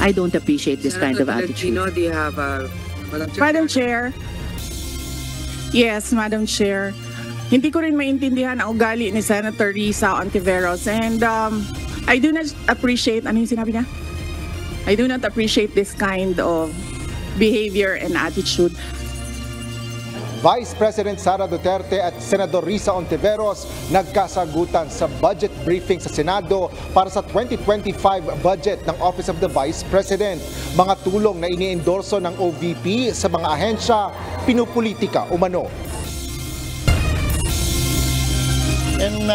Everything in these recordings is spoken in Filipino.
I don't appreciate this kind of attitude. Do you have Madam Chair. Yes, Madam Chair. Hindi ko rin maintindihan ang ugali ni Senator Risa Ontiveros, and I do not appreciate, ano yung sinabi niya? I do not appreciate this kind of behavior and attitude. Vice President Sara Duterte at Senador Risa Ontiveros nagkasagutan sa budget briefing sa Senado para sa 2025 budget ng Office of the Vice President. Mga tulong na iniendorso ng OVP sa mga ahensya, pinupolitika umano. And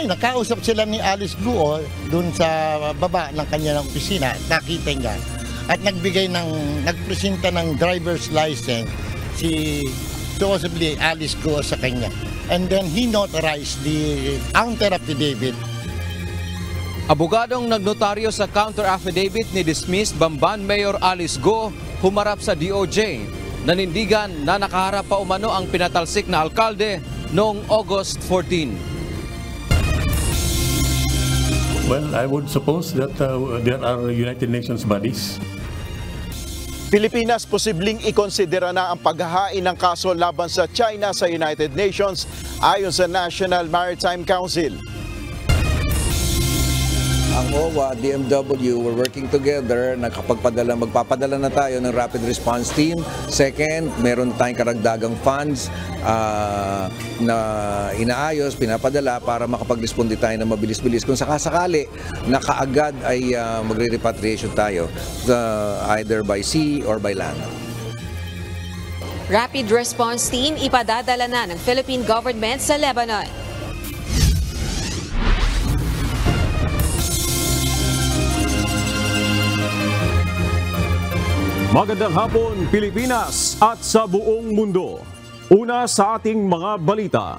nakausap sila ni Alice Guo dun sa baba ng kanyang opisina, nakita niya. At nagpresenta ng driver's license supposedly Alice Guo sa kanya. And then he notarized the counter affidavit. Abogadong nagnotaryo sa counter affidavit ni dismissed Bamban Mayor Alice Guo humarap sa DOJ. Nanindigan na nakaharap pa umano ang pinatalsik na alkalde noong August 14. Well, I would suppose that there are United Nations bodies. Pilipinas posibleng ikonsidera na ang paghahain ng kaso laban sa China sa United Nations ayon sa National Maritime Council. Ang OWA, DMW, we're working together. Magpapadala na tayo ng rapid response team. Second, meron tayong karagdagang funds na inaayos, pinapadala para makapag-responde tayo ng mabilis-bilis. Kung sakasakali na kaagad ay magre-repatriation tayo either by sea or by land. Rapid response team ipadadala na ng Philippine government sa Lebanon. Magandang hapon, Pilipinas at sa buong mundo. Una sa ating mga balita.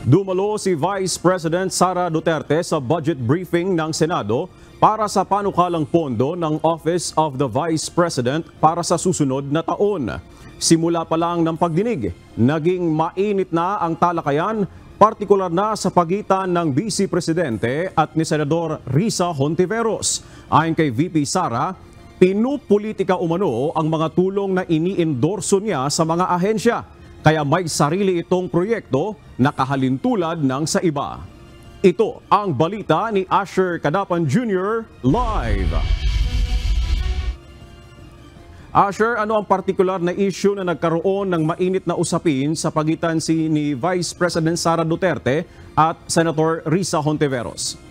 Dumalo si Vice President Sara Duterte sa budget briefing ng Senado para sa panukalang pondo ng Office of the Vice President para sa susunod na taon. Simula pa lang ng pagdinig, naging mainit na ang talakayan, partikular na sa pagitan ng Vice Presidente at ni Senador Risa Hontiveros. Ayon kay VP Sara, pinupolitika umano ang mga tulong na iniendorso niya sa mga ahensya. Kaya may sarili itong proyekto na kahalintulad ng sa iba. Ito ang balita ni Asher Cadapan Jr. live. Asher, ano ang partikular na issue na nagkaroon ng mainit na usapin sa pagitan ni Vice President Sara Duterte at Senator Risa Hontiveros?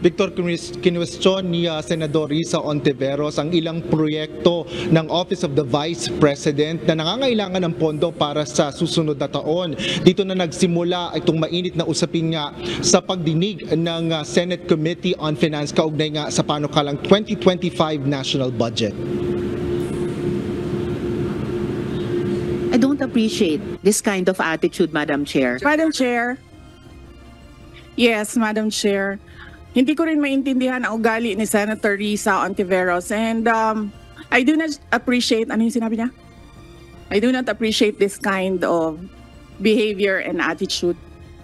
Victor, kinwestiyon ni Senador Risa Ontiveros ang ilang proyekto ng Office of the Vice President na nangangailangan ng pondo para sa susunod na taon. Dito na nagsimula itong mainit na usapin nga sa pagdinig ng Senate Committee on Finance kaugnay nga sa panukalang 2025 national budget. I don't appreciate this kind of attitude, Madam Chair. Madam Chair. Yes, Madam Chair. Hindi ko rin maintindihan ang ugali ni Senator Risa Ontiveros, and I do not appreciate, ano yung sinabi niya? I do not appreciate this kind of behavior and attitude.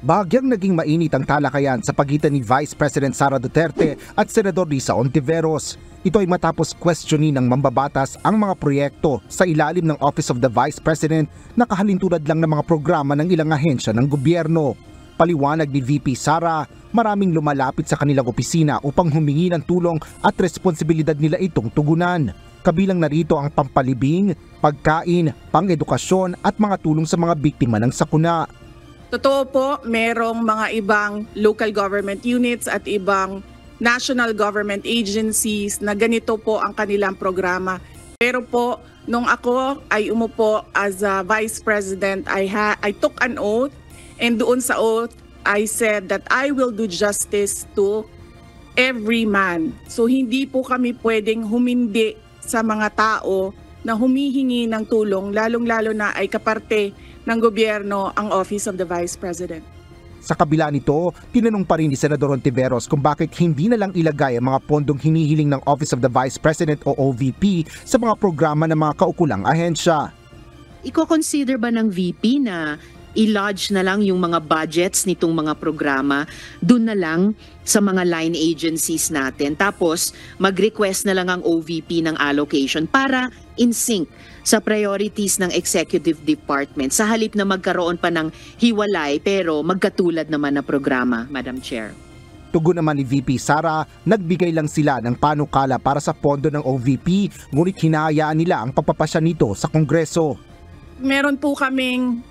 Bahagyang naging mainit ang talakayan sa pagitan ni Vice President Sara Duterte at Senador Risa Ontiveros. Ito ay matapos questionin ng mambabatas ang mga proyekto sa ilalim ng Office of the Vice President na kahalintulad lang ng mga programa ng ilang ahensya ng gobyerno. Paliwanag ni VP Sara, maraming lumalapit sa kanilang opisina upang humingi ng tulong at responsibilidad nila itong tugunan. Kabilang narito ang pampalibing, pagkain, pang-edukasyon at mga tulong sa mga biktima ng sakuna. Totoo po, merong mga ibang local government units at ibang national government agencies na ganito po ang kanilang programa. Pero po, nung ako ay umupo as a Vice President, I took an oath. And doon sa oath, I said that I will do justice to every man. So hindi po kami pwedeng humindi sa mga tao na humihingi ng tulong, lalong-lalo na ay kaparte ng gobyerno ang Office of the Vice President. Sa kabila nito, tinanong pa rin ni Senador Ontiveros kung bakit hindi na lang ilagay ang mga pondong hinihiling ng Office of the Vice President o OVP sa mga programa ng mga kaukulang ahensya. Iko-consider ba ng VP na i-lodge na lang yung mga budgets nitong mga programa dun na lang sa mga line agencies natin. Tapos mag-request na lang ang OVP ng allocation para in sync sa priorities ng executive department sa halip na magkaroon pa ng hiwalay pero magkatulad naman na programa, Madam Chair. Tugon naman ni VP Sara, nagbigay lang sila ng panukala para sa pondo ng OVP, ngunit hinahayaan nila ang pagpapasya nito sa Kongreso. Meron po kaming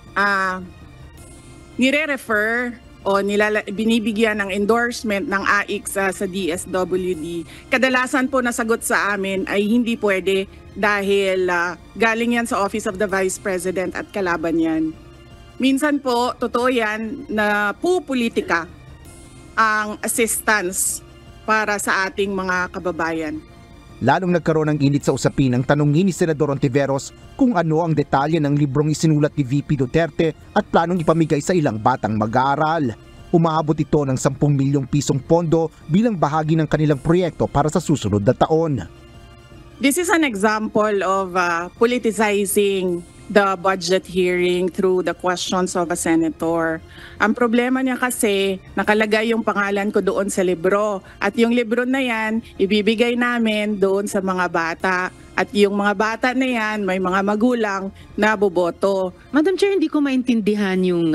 nire-refer o binibigyan ng endorsement ng AIC sa DSWD. Kadalasan po nasagot sa amin ay hindi pwede dahil galing yan sa Office of the Vice President at kalaban yan. Minsan po, totoo yan na pupolitika ang assistance para sa ating mga kababayan. Lalong nagkaroon ng init sa usapin ang tanungin ni Senador Ontiveros kung ano ang detalye ng librong isinulat ni VP Duterte at planong ipamigay sa ilang batang mag-aaral. Umaabot ito ng 10 milyong pisong pondo bilang bahagi ng kanilang proyekto para sa susunod na taon. This is an example of politicizing the budget hearing through the questions of a senator. Ang problema niya kasi, nakalagay yung pangalan ko doon sa libro. At yung libro na yan, ibibigay namin doon sa mga bata. At yung mga bata na yan, may mga magulang na boboto. Madam Chair, hindi ko maintindihan yung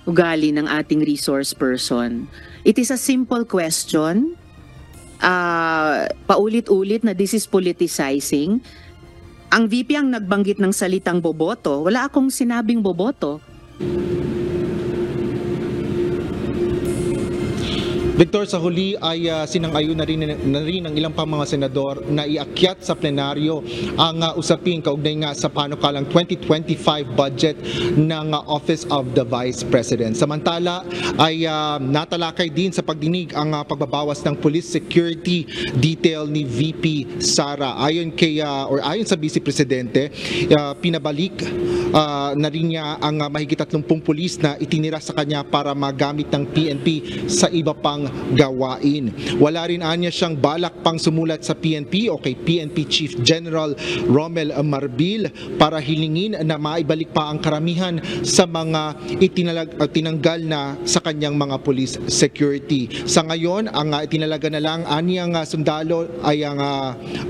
ugali ng ating resource person. It is a simple question. Paulit-ulit na this is politicizing. Ang VP ang nagbanggit ng salitang boboto. Wala akong sinabing boboto. Victor, sa huli ay sinang-ayon na rin ng ilang pang mga senador na iakyat sa plenaryo ang usapin kaugnay nga sa panukalang 2025 budget ng Office of the Vice President. Samantala ay natalakay din sa pagdinig ang pagbabawas ng police security detail ni VP Sara. Ayon sa Vice Presidente, pinabalik na rin niya ang mahigit 30 pulis na itinira sa kanya para magamit ng PNP sa iba pang gawain. Wala rin anya siyang balak pang sumulat sa PNP o kay PNP Chief General Romel Marbil para hilingin na maibalik pa ang karamihan sa mga tinanggal na sa kanyang mga police security. Sa ngayon, ang itinalaga na lang anyang sundalo ay ang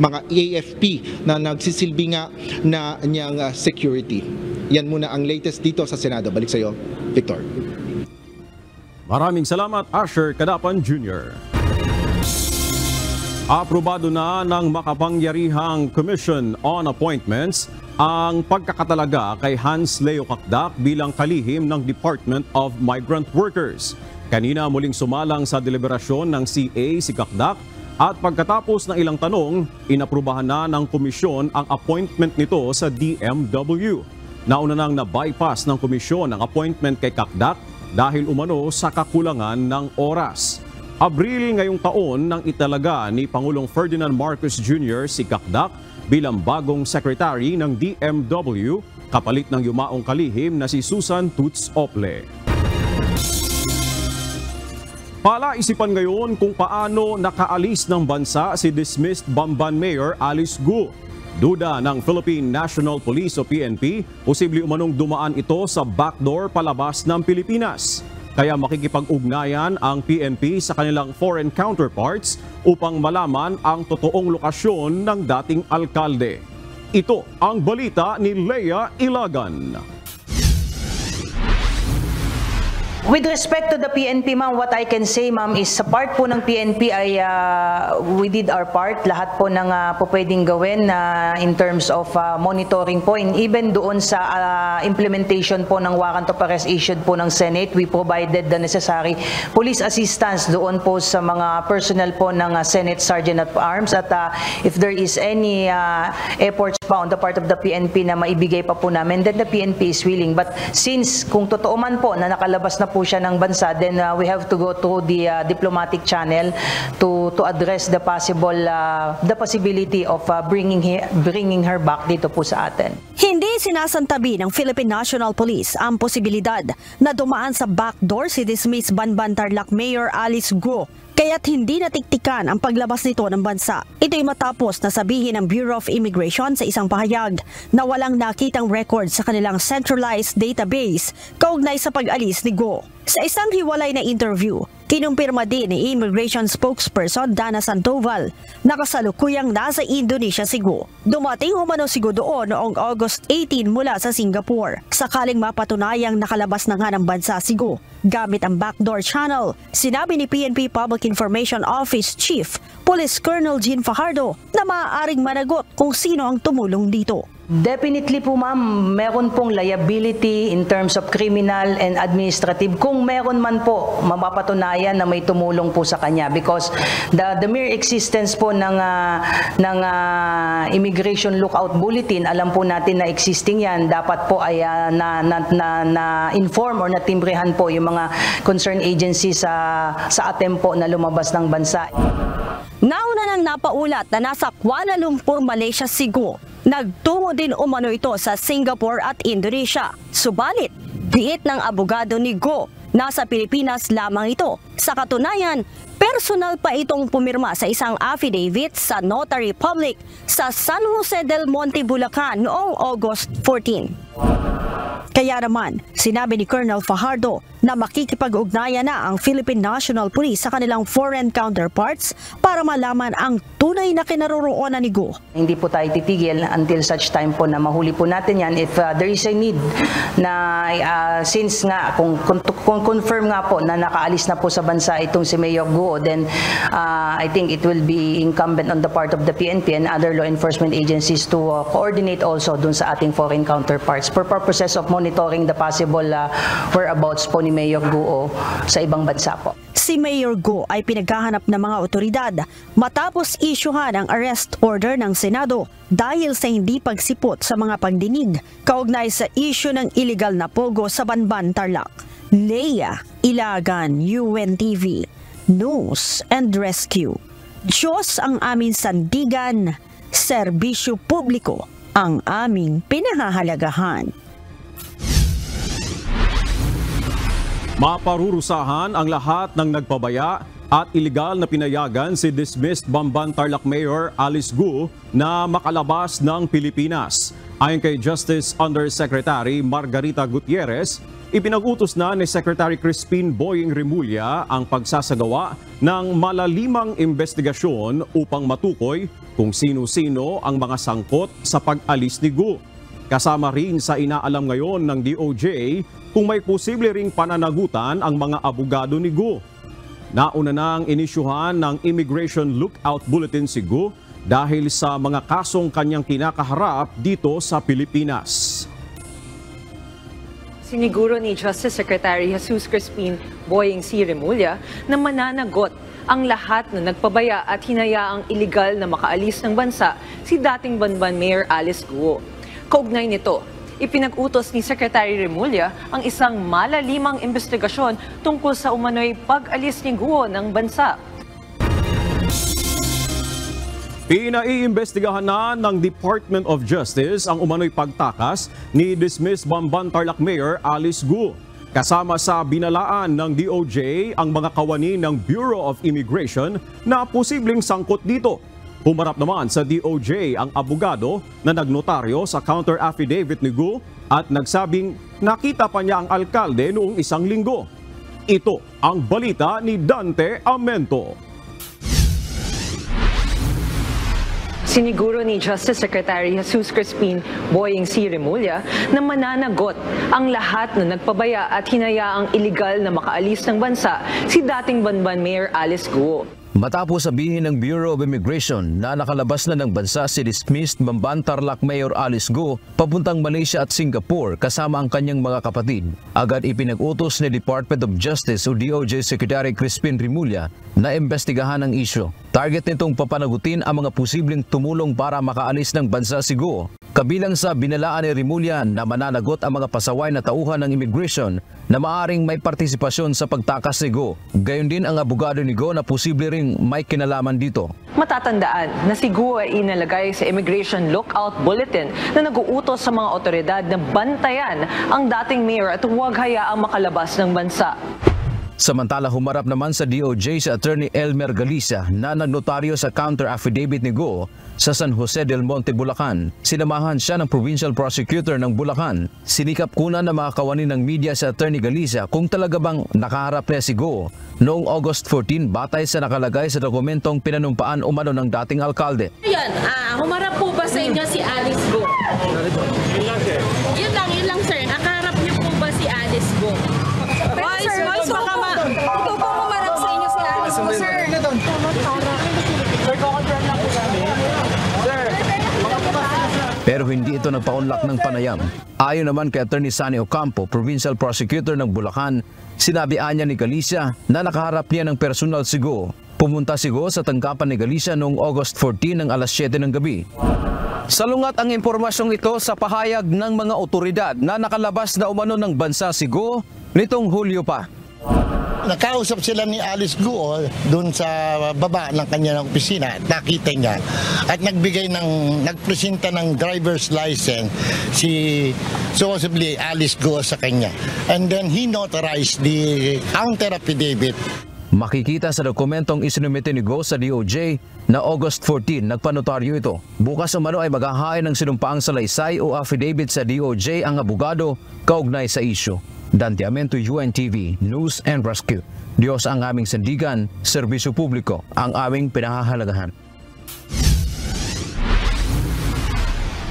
mga AFP na nagsisilbi nga na niyang security. Yan muna ang latest dito sa Senado. Balik sa iyo, Victor. Maraming salamat, Asher Cadapan Jr. Aprobado na ng makapangyarihang Commission on Appointments ang pagkakatalaga kay Hans Leo Cacdac bilang kalihim ng Department of Migrant Workers. Kanina muling sumalang sa deliberasyon ng CA si Cacdac at pagkatapos ng ilang tanong, inaprubahan na ng komisyon ang appointment nito sa DMW. Nauna nang na-bypass ng komisyon ang appointment kay Cacdac dahil umano sa kakulangan ng oras. Abril ngayong taon nang italaga ni Pangulong Ferdinand Marcos Jr. si Cacdac bilang bagong secretary ng DMW kapalit ng yumaong kalihim na si Susan Toots Ople. Palaisipan ngayon kung paano nakaalis ng bansa si dismissed Bamban Mayor Alice Guo. Duda ng Philippine National Police o PNP, posible umanong dumaan ito sa backdoor palabas ng Pilipinas. Kaya makikipag-ugnayan ang PNP sa kanilang foreign counterparts upang malaman ang totoong lokasyon ng dating alkalde. Ito ang balita ni Leia Ilagan. With respect to the PNP, ma'am, what I can say, ma'am, is sa part po ng PNP ay we did our part. Lahat po ng po pwedeng gawin in terms of monitoring po. And even doon sa implementation po ng warrant of arrest issued po ng Senate, we provided the necessary police assistance doon po sa mga personnel po ng Senate Sergeant at Arms. At if there is any efforts pa on the part of the PNP na maibigay pa po namin, then the PNP is willing. But since kung totoo man po na nakalabas na po siya ng bansa, then we have to go through the diplomatic channel to address the possibility of bringing her back dito po sa atin. Hindi sinasantabi ng Philippine National Police ang posibilidad na dumaan sa backdoor si dismissed Banban Tarlac Mayor Alice Guo kaya't hindi natiktikan ang paglabas nito ng bansa. Ito'y matapos na sabihin ng Bureau of Immigration sa isang pahayag na walang nakitang record sa kanilang centralized database kaugnay sa pag-alis ni Go. Sa isang hiwalay na interview, kinumpirma din ni Immigration spokesperson Dana Sandoval na kasalukuyang nasa Indonesia si Go. Dumating umano si Go doon noong August 18 mula sa Singapore. Sakaling mapatunayang nakalabas na nga ng bansa si Go gamit ang backdoor channel, sinabi ni PNP Public Information Office Chief Police Colonel Jean Fajardo na maaaring managot kung sino ang tumulong dito. Definitely po ma'am, meron pong liability in terms of criminal and administrative kung meron man po mapapatunayan na may tumulong po sa kanya, because the mere existence po ng immigration lookout bulletin, alam po natin na existing yan, dapat po ay na-inform or natimbrehan po yung mga concerned agencies sa attempt po na lumabas ng bansa. Nauna nang napaulat na nasa Kuala Lumpur, Malaysia si Go. Nagtungo din umano ito sa Singapore at Indonesia. Subalit, diit ng abogado ni Go, nasa Pilipinas lamang ito. Sa katunayan, personal pa itong pumirma sa isang affidavit sa Notary Public sa San Jose del Monte, Bulacan noong August 14. Kaya naman, sinabi ni Colonel Fajardo na makikipag-ugnayan na ang Philippine National Police sa kanilang foreign counterparts para malaman ang tunay na kinaroroonan ni Go. Hindi po tayo titigil until such time po na mahuli po natin yan. If there is a need na since nga kung confirm nga po na nakaalis na po sa bansa itong si Mayor Go, then I think it will be incumbent on the part of the PNP and other law enforcement agencies to coordinate also dun sa ating foreign counterparts for purposes of monitoring the possible whereabouts po ni Mayor Go sa ibang bansa po. Si Mayor Go ay pinaghahanap ng mga otoridad matapos isyuhan ang arrest order ng Senado dahil sa hindi pagsipot sa mga pagdinig kaugnay sa isyu ng illegal na pogo sa Banban, Tarlac. Leia Ilagan, UNTV, News and Rescue. Diyos ang aming sandigan, serbisyo publiko ang aming pinahahalagahan. Maparurusahan ang lahat ng nagpabaya at iligal na pinayagan si dismissed Bamban Tarlac Mayor Alice Go na makalabas ng Pilipinas. Ayon kay Justice Undersecretary Margarita Gutierrez, ipinag-utos na ni Secretary Crispin Boying Remulla ang pagsasagawa ng malalimang investigasyon upang matukoy kung sino-sino ang mga sangkot sa pag-alis ni Go. Kasama rin sa inaalam ngayon ng DOJ kung may posible ring pananagutan ang mga abogado ni Go. Nauna nang inisyuhan ng Immigration Lookout Bulletin si Go dahil sa mga kasong kanyang kinakaharap dito sa Pilipinas. Siniguro ni Justice Secretary Jesus Crispin Boying C. Remulla na mananagot ang lahat na nagpabaya at hinayaang iligal na makaalis ng bansa si dating Banban Mayor Alice Go. Kaugnay nito, ipinag-utos ni Secretary Remulla ang isang malalimang investigasyon tungkol sa umano'y pag-alis ni Go ng bansa. Pinaiimbestigahan na ng Department of Justice ang umano'y pagtakas ni dismissed Bamban Tarlac Mayor Alice Go. Kasama sa binalaan ng DOJ ang mga kawani ng Bureau of Immigration na posibleng sangkot dito. Humarap naman sa DOJ ang abogado na nagnotaryo sa counter affidavit ni Go at nagsabing nakita pa niya ang alkalde noong isang linggo. Ito ang balita ni Dante Amento. Siniguro ni Justice Secretary Jesus Crispin Boying C. Remulla na mananagot ang lahat na nagpabaya at hinayaang iligal na makaalis ng bansa si dating Banban Mayor Alice Go. Matapos sabihin ng Bureau of Immigration na nakalabas na ng bansa si dismissed Bamban Tarlac Mayor Alice Go papuntang Malaysia at Singapore kasama ang kanyang mga kapatid, agad ipinag-utos ni Department of Justice o DOJ Secretary Crispin Remulla na imbestigahan ang isyu. Target nitong papanagutin ang mga posibleng tumulong para makaalis ng bansa si Go. Kabilang sa binalaan ni Remulla na mananagot ang mga pasaway na tauhan ng immigration na maaring may partisipasyon sa pagtakas ni Go. Gayon din ang abogado ni Go na posible ring may kinalaman dito. Matatandaan na si Go ay inalagay sa Immigration Lookout Bulletin na nag-uutos sa mga otoridad na bantayan ang dating mayor at huwag hayaang makalabas ng bansa. Samantala humarap naman sa DOJ si Attorney Elmer Galicia na nagnotaryo sa counter affidavit ni Go sa San Jose del Monte, Bulacan. Sinamahan siya ng Provincial Prosecutor ng Bulacan. Sinikap kuna ng mga kawani ng media sa Attorney Galicia kung talaga bang nakaharap niya si Go noong August 14 batay sa nakalagay sa dokumentong pinanumpaan umano ng dating alkalde. Yan, humarap po ba sa inyo si Alice Go? Yun lang sir. Nakaharap niyo po ba si Alice Go? Ito po humarap sa inyo si Alice Go, sir. Pero hindi ito nagpaunlak ng panayam. Ayon naman kay Attorney Sunny Ocampo, Provincial Prosecutor ng Bulacan, sinabihan niya ni Galicia na nakaharap niya ng personal si Go. Pumunta si Go sa tanggapan ni Galicia noong August 14 ng alas 7 ng gabi. Salungat ang impormasyong ito sa pahayag ng mga otoridad na nakalabas na umano ng bansa si Go nitong Hulyo pa. Nakausap sila ni Alice Guo doon sa baba ng kanyang opisina at nakita niya at nagpresenta ng driver's license si supposedly Alice Guo sa kanya. And then he notarized the counter affidavit. Makikita sa dokumentong isinumite ni Go sa DOJ na August 14 nagpanotaryo ito. Bukas umano ay maghahain ng sinumpaang salaysay o affidavit sa DOJ ang abogado kaugnay sa isyu. Dante Amento, UNTV, News and Rescue. Diyos ang aming sandigan, serbisyo publiko ang aming pinahahalagahan.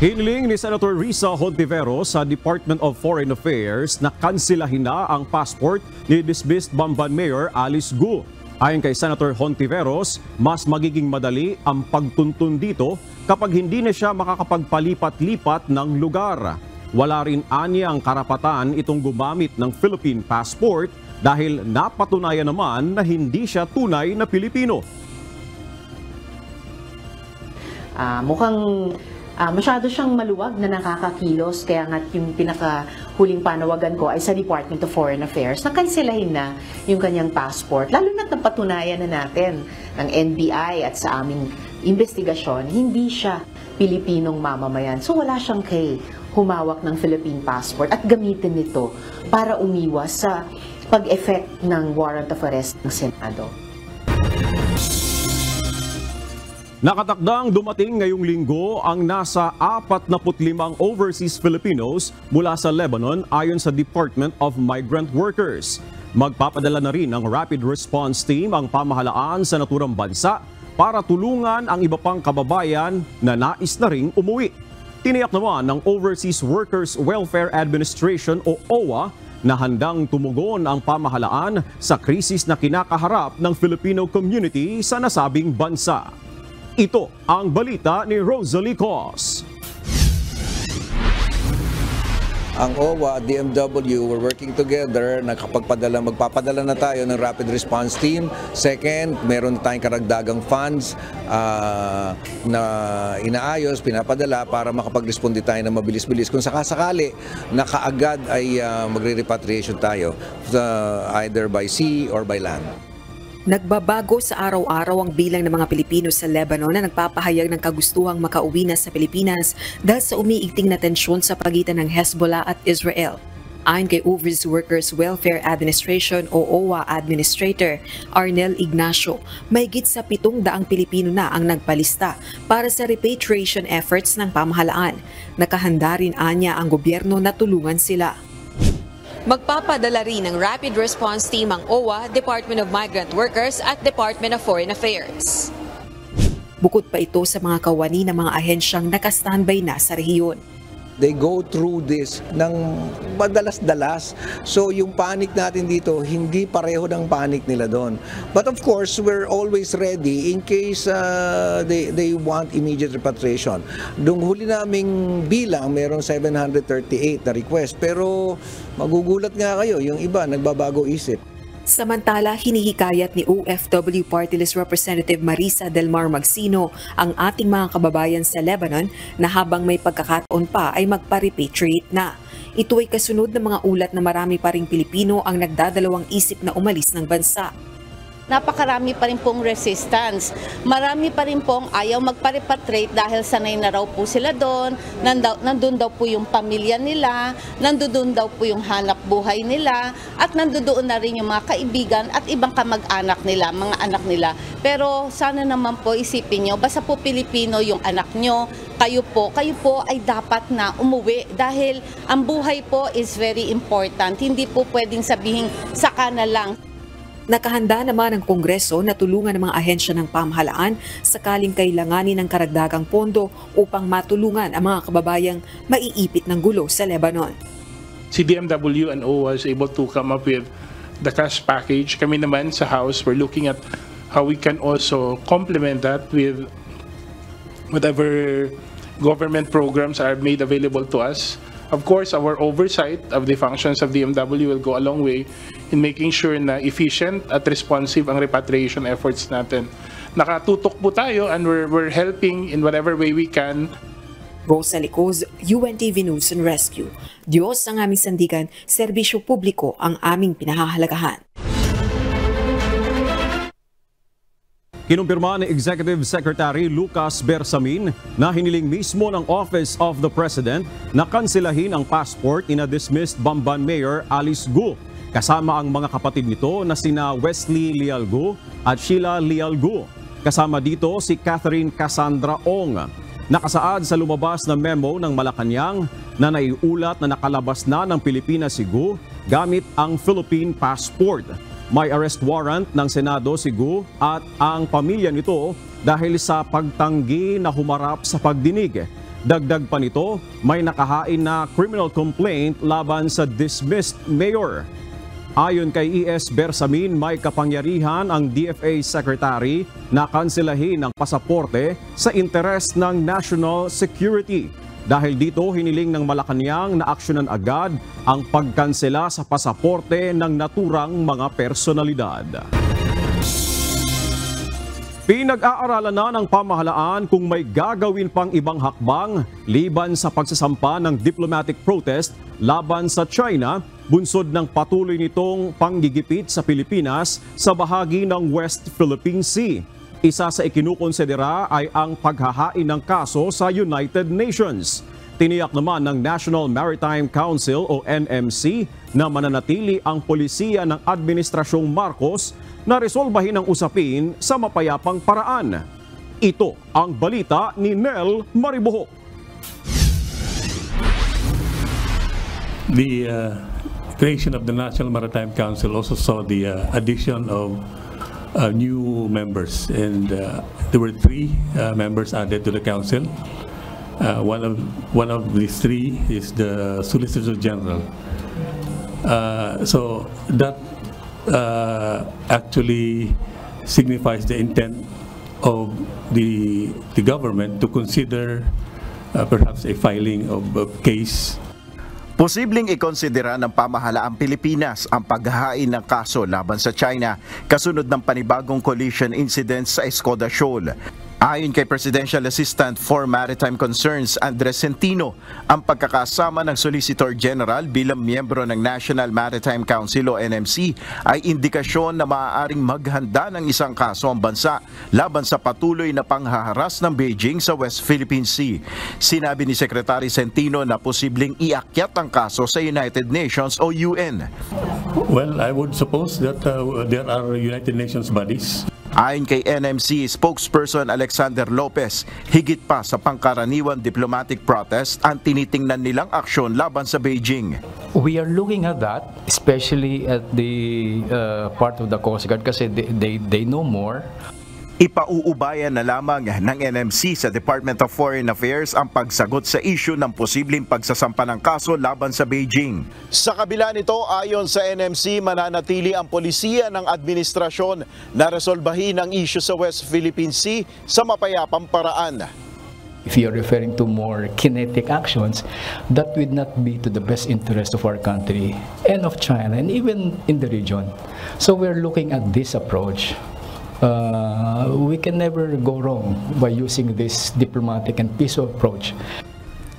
Hiniling ni Senator Risa Hontiveros sa Department of Foreign Affairs na kansilahin na ang passport ni dismissed Bamban Mayor Alice Go. Ayon kay Senator Hontiveros, mas magiging madali ang pagtuntun dito kapag hindi na siya makakapagpalipat-lipat ng lugar. Wala rin anya ang karapatan itong gumamit ng Philippine passport dahil napatunayan naman na hindi siya tunay na Pilipino. Mukhang masyado siyang maluwag na nakakakilos, kaya nga yung pinakahuling panawagan ko ay sa Department of Foreign Affairs na kansilahin na yung kanyang passport. Lalo na't napatunayan na natin ng NBI at sa aming investigasyon, hindi siya Pilipinong mamamayan. So wala siyang humawak ng Philippine passport at gamitin nito para umiwas sa pag-effect ng warrant of arrest ng Senado. Nakatakdang dumating ngayong linggo ang nasa 45 overseas Filipinos mula sa Lebanon ayon sa Department of Migrant Workers. Magpapadala na rin ng Rapid Response Team ang pamahalaan sa naturang bansa para tulungan ang iba pang kababayan na nais na ring umuwi. Tiniyak naman ng Overseas Workers Welfare Administration o OWA na handang tumugon ang pamahalaan sa krisis na kinakaharap ng Filipino community sa nasabing bansa. Ito ang balita ni Rosalie Cos. Ang OWA, DMW, we're working together. Magpapadala na tayo ng Rapid Response Team. Second, meron na tayong karagdagang funds na inaayos, pinapadala para makapag-responde tayo ng mabilis-bilis. Kung sakasakali na kaagad ay magre-repatriation tayo either by sea or by land. Nagbabago sa araw-araw ang bilang ng mga Pilipino sa Lebanon na nagpapahayag ng kagustuhang makauwi na sa Pilipinas dahil sa umiigting na tensyon sa pagitan ng Hezbollah at Israel. Ayon kay Overseas Workers Welfare Administration o OWA Administrator Arnel Ignacio, mahigit sa 700 Pilipino na ang nagpalista para sa repatriation efforts ng pamahalaan. Nakahanda rin anya ang gobyerno na tulungan sila. Magpapadala rin ng Rapid Response Team ang OWA, Department of Migrant Workers at Department of Foreign Affairs. Bukod pa ito sa mga kawani ng mga ahensyang naka-standby na sa rehiyon. They go through this ng madalas-dalas. So yung panic natin dito, hindi pareho ng panic nila doon. But of course, we're always ready in case they want immediate repatriation. Dung huli naming bilang, merong 738 na request. Pero magugulat nga kayo, yung iba nagbabago isip. Samantala, hinihikayat ni OFW Party List Representative Marisa Del Mar Magsino ang ating mga kababayan sa Lebanon na habang may pagkakataon pa ay magpa-repatriate na. Ito ay kasunod ng mga ulat na marami pa ring Pilipino ang nagdadalawang isip na umalis ng bansa. napakarami pa rin pong resistance. Marami pa rin pong ayaw magpa-repatriate dahil sanay na raw po sila doon, nandun daw po yung pamilya nila, nandun daw po yung hanap buhay nila, at nandoon na rin yung mga kaibigan at ibang kamag-anak nila, mga anak nila. Pero sana naman po isipin nyo, basta po Pilipino yung anak nyo, kayo po ay dapat na umuwi dahil ang buhay po is very important. Hindi po pwedeng sabihin saka na lang. Nakahanda naman ang Kongreso na tulungan ng mga ahensya ng pamahalaan sakaling kailanganin ng karagdagang pondo upang matulungan ang mga kababayang maiipit ng gulo sa Lebanon. Si DMW and OWA was able to come up with the cash package. Kami naman sa House, we're looking at how we can also complement that with whatever government programs are made available to us. Of course, our oversight of the functions of DMW will go a long way in making sure na efficient at responsive ang repatriation efforts natin. Nakatutok po tayo and we're helping in whatever way we can. Rosa Licoz, UNTV News and Rescue. Diyos ang aming sandigan, serbisyo publiko ang aming pinahahalagahan. Kinumpirma ni Executive Secretary Lucas Bersamin na hiniling mismo ng Office of the President na kanselahin ang passport ina dismissed Bamban Mayor Alice Guo, kasama ang mga kapatid nito na sina Wesley Leal Guo at Sheila Leal Guo. Kasama dito si Catherine Cassandra Ong. Nakasaad sa lumabas na memo ng Malacanang na naiulat na nakalabas na ng Pilipinas si Guo gamit ang Philippine passport. May arrest warrant ng Senado si Guo at ang pamilya nito dahil sa pagtanggi na humarap sa pagdinig. Dagdag pa nito, may nakahain na criminal complaint laban sa dismissed mayor. Ayon kay ES Bersamin, may kapangyarihan ang DFA Secretary na kanselahin ang pasaporte sa interes ng national security. Dahil dito, hiniling ng Malacanang na aksyonan agad ang pagkansela sa pasaporte ng naturang mga personalidad. Pinag-aaralan na ng pamahalaan kung may gagawin pang ibang hakbang liban sa pagsasampa ng diplomatic protest laban sa China, bunsod ng patuloy nitong panggigipit sa Pilipinas sa bahagi ng West Philippine Sea. Isa sa ikinukonsidera ay ang paghahain ng kaso sa United Nations. Tiniyak naman ng National Maritime Council o NMC na mananatili ang polisiya ng Administrasyong Marcos na resolbahin ang usapin sa mapayapang paraan. Ito ang balita ni Nel Maribohok. The creation of the National Maritime Council also saw the addition of new members, and there were 3 members added to the council. One of these 3 is the Solicitor General. So that actually signifies the intent of the government to consider perhaps a filing of a case. Posibleng ikonsidera ng pamahalaang Pilipinas ang paghahain ng kaso laban sa China kasunod ng panibagong collision incident sa Escoda Shoal. Ayon kay Presidential Assistant for Maritime Concerns Andres Centino, ang pagkakasama ng Solicitor General bilang miyembro ng National Maritime Council o NMC ay indikasyon na maaaring maghanda ng isang kaso ang bansa laban sa patuloy na panghaharas ng Beijing sa West Philippine Sea. Sinabi ni Secretary Centino na posibleng iakyat ang kaso sa United Nations o UN. Well, I would suppose that there are United Nations bodies. Ayon kay NMC spokesperson Alexander Lopez, higit pa sa pangkaraniwan diplomatic protest ang tinitingnan nilang aksyon laban sa Beijing. We are looking at that, especially at the part of the Coast Guard kasi they know more. Ipauubayan na lamang ng NMC sa Department of Foreign Affairs ang pagsagot sa issue ng posibleng pagsasampa ng kaso laban sa Beijing. Sa kabila nito, ayon sa NMC, mananatili ang polisiya ng administrasyon na resolbahin ang issue sa West Philippine Sea sa mapayapang paraan. If you're referring to more kinetic actions, that would not be to the best interest of our country and of China and even in the region. So we're looking at this approach. We can never go wrong by using this diplomatic and peaceful approach.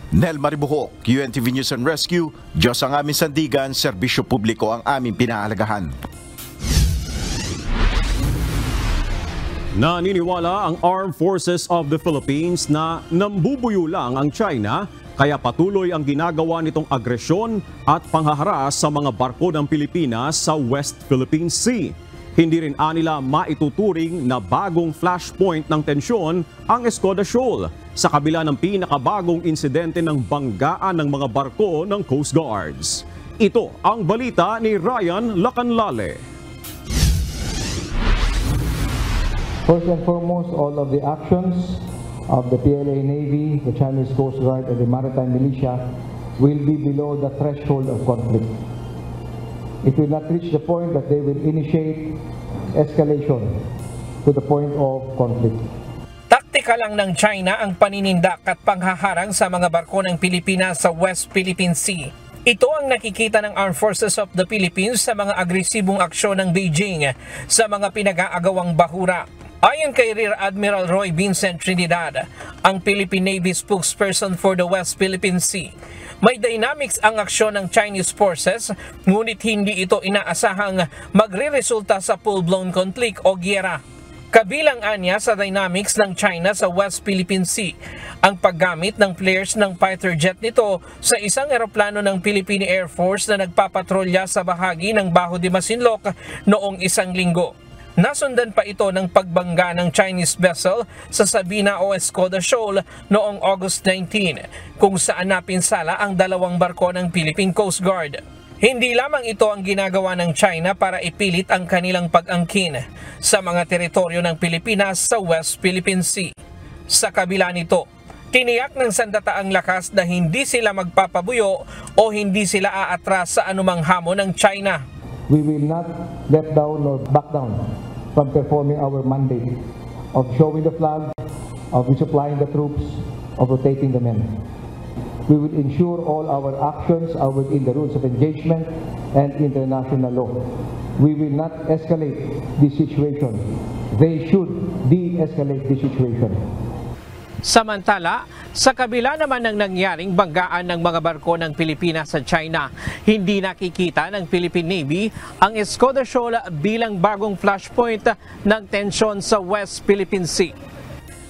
Nel Maribohok, UNTV News and Rescue, Diyos ang aming sandigan, serbisyo publiko ang aming pinahalagahan. Naniniwala ang Armed Forces of the Philippines na nambubuyo lang ang China kaya patuloy ang ginagawa nitong agresyon at panghaharas sa mga barko ng Pilipinas sa West Philippine Sea. Hindi rin anila maituturing na bagong flashpoint ng tensyon ang Escoda Shoal sa kabila ng pinakabagong insidente ng banggaan ng mga barko ng Coast Guards. Ito ang balita ni Ryan Lacanlale. First and foremost, all of the actions of the PLA Navy, the Chinese Coast Guard, and the Maritime Militia will be below the threshold of conflict. It will not reach the point that they will initiate escalation to the point of conflict. Taktika lang ng China ang paninindak at panghaharang sa mga barko ng Pilipinas sa West Philippine Sea. Ito ang nakikita ng Armed Forces of the Philippines sa mga agresibong aksyon ng Beijing sa mga pinag-aagawang bahura. Ayon kay Rear Admiral Roy Vincent Trinidad, ang Philippine Navy spokesperson for the West Philippine Sea, may dynamics ang aksyon ng Chinese forces, ngunit hindi ito inaasahang magre-resulta sa full-blown conflict o giyera. Kabilang anya sa dynamics ng China sa West Philippine Sea, ang paggamit ng flares ng fighter jet nito sa isang eroplano ng Philippine Air Force na nagpapatrolya sa bahagi ng Bajo de Masinloc noong isang linggo. Nasundan pa ito ng pagbangga ng Chinese vessel sa Sabina o Escoda Shoal noong August 19, kung saan napinsala ang dalawang barko ng Philippine Coast Guard. Hindi lamang ito ang ginagawa ng China para ipilit ang kanilang pag-angkin sa mga teritoryo ng Pilipinas sa West Philippine Sea. Sa kabila nito, tiniyak ng sandataang lakas na hindi sila magpapabuyo o hindi sila aatras sa anumang hamon ng China. We will not let down or back down from performing our mandate of showing the flag, of resupplying the troops, of rotating the men. We will ensure all our actions are within the rules of engagement and international law. We will not escalate this situation. They should de-escalate this situation. Samantala, sa kabila naman ng nangyaring banggaan ng mga barko ng Pilipinas sa China, hindi nakikita ng Philippine Navy ang Escoda Shoal bilang bagong flashpoint ng tensyon sa West Philippine Sea.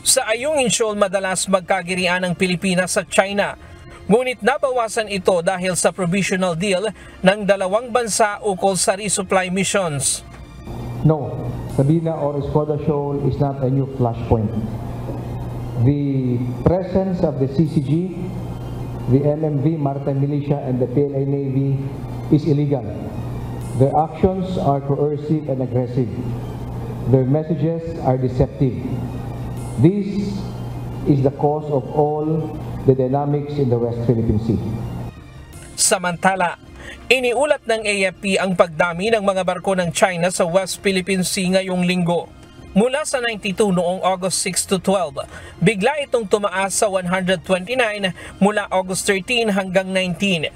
Sa Ayungin Shoal madalas magkagirian ng Pilipinas sa China, ngunit nabawasan ito dahil sa provisional deal ng dalawang bansa ukol sa resupply missions. No, Sabina or Escoda Shoal is not a new flashpoint. The presence of the CCG, the LMV, Maritime Militia, and the PLA Navy is illegal. Their actions are coercive and aggressive. Their messages are deceptive. This is the cause of all the dynamics in the West Philippine Sea. Samantala, iniulat ng AFP ang pagdami ng mga barko ng China sa West Philippine Sea ngayong linggo. Mula sa 92 noong August 6 to 12, bigla itong tumaas sa 129 mula August 13 hanggang 19.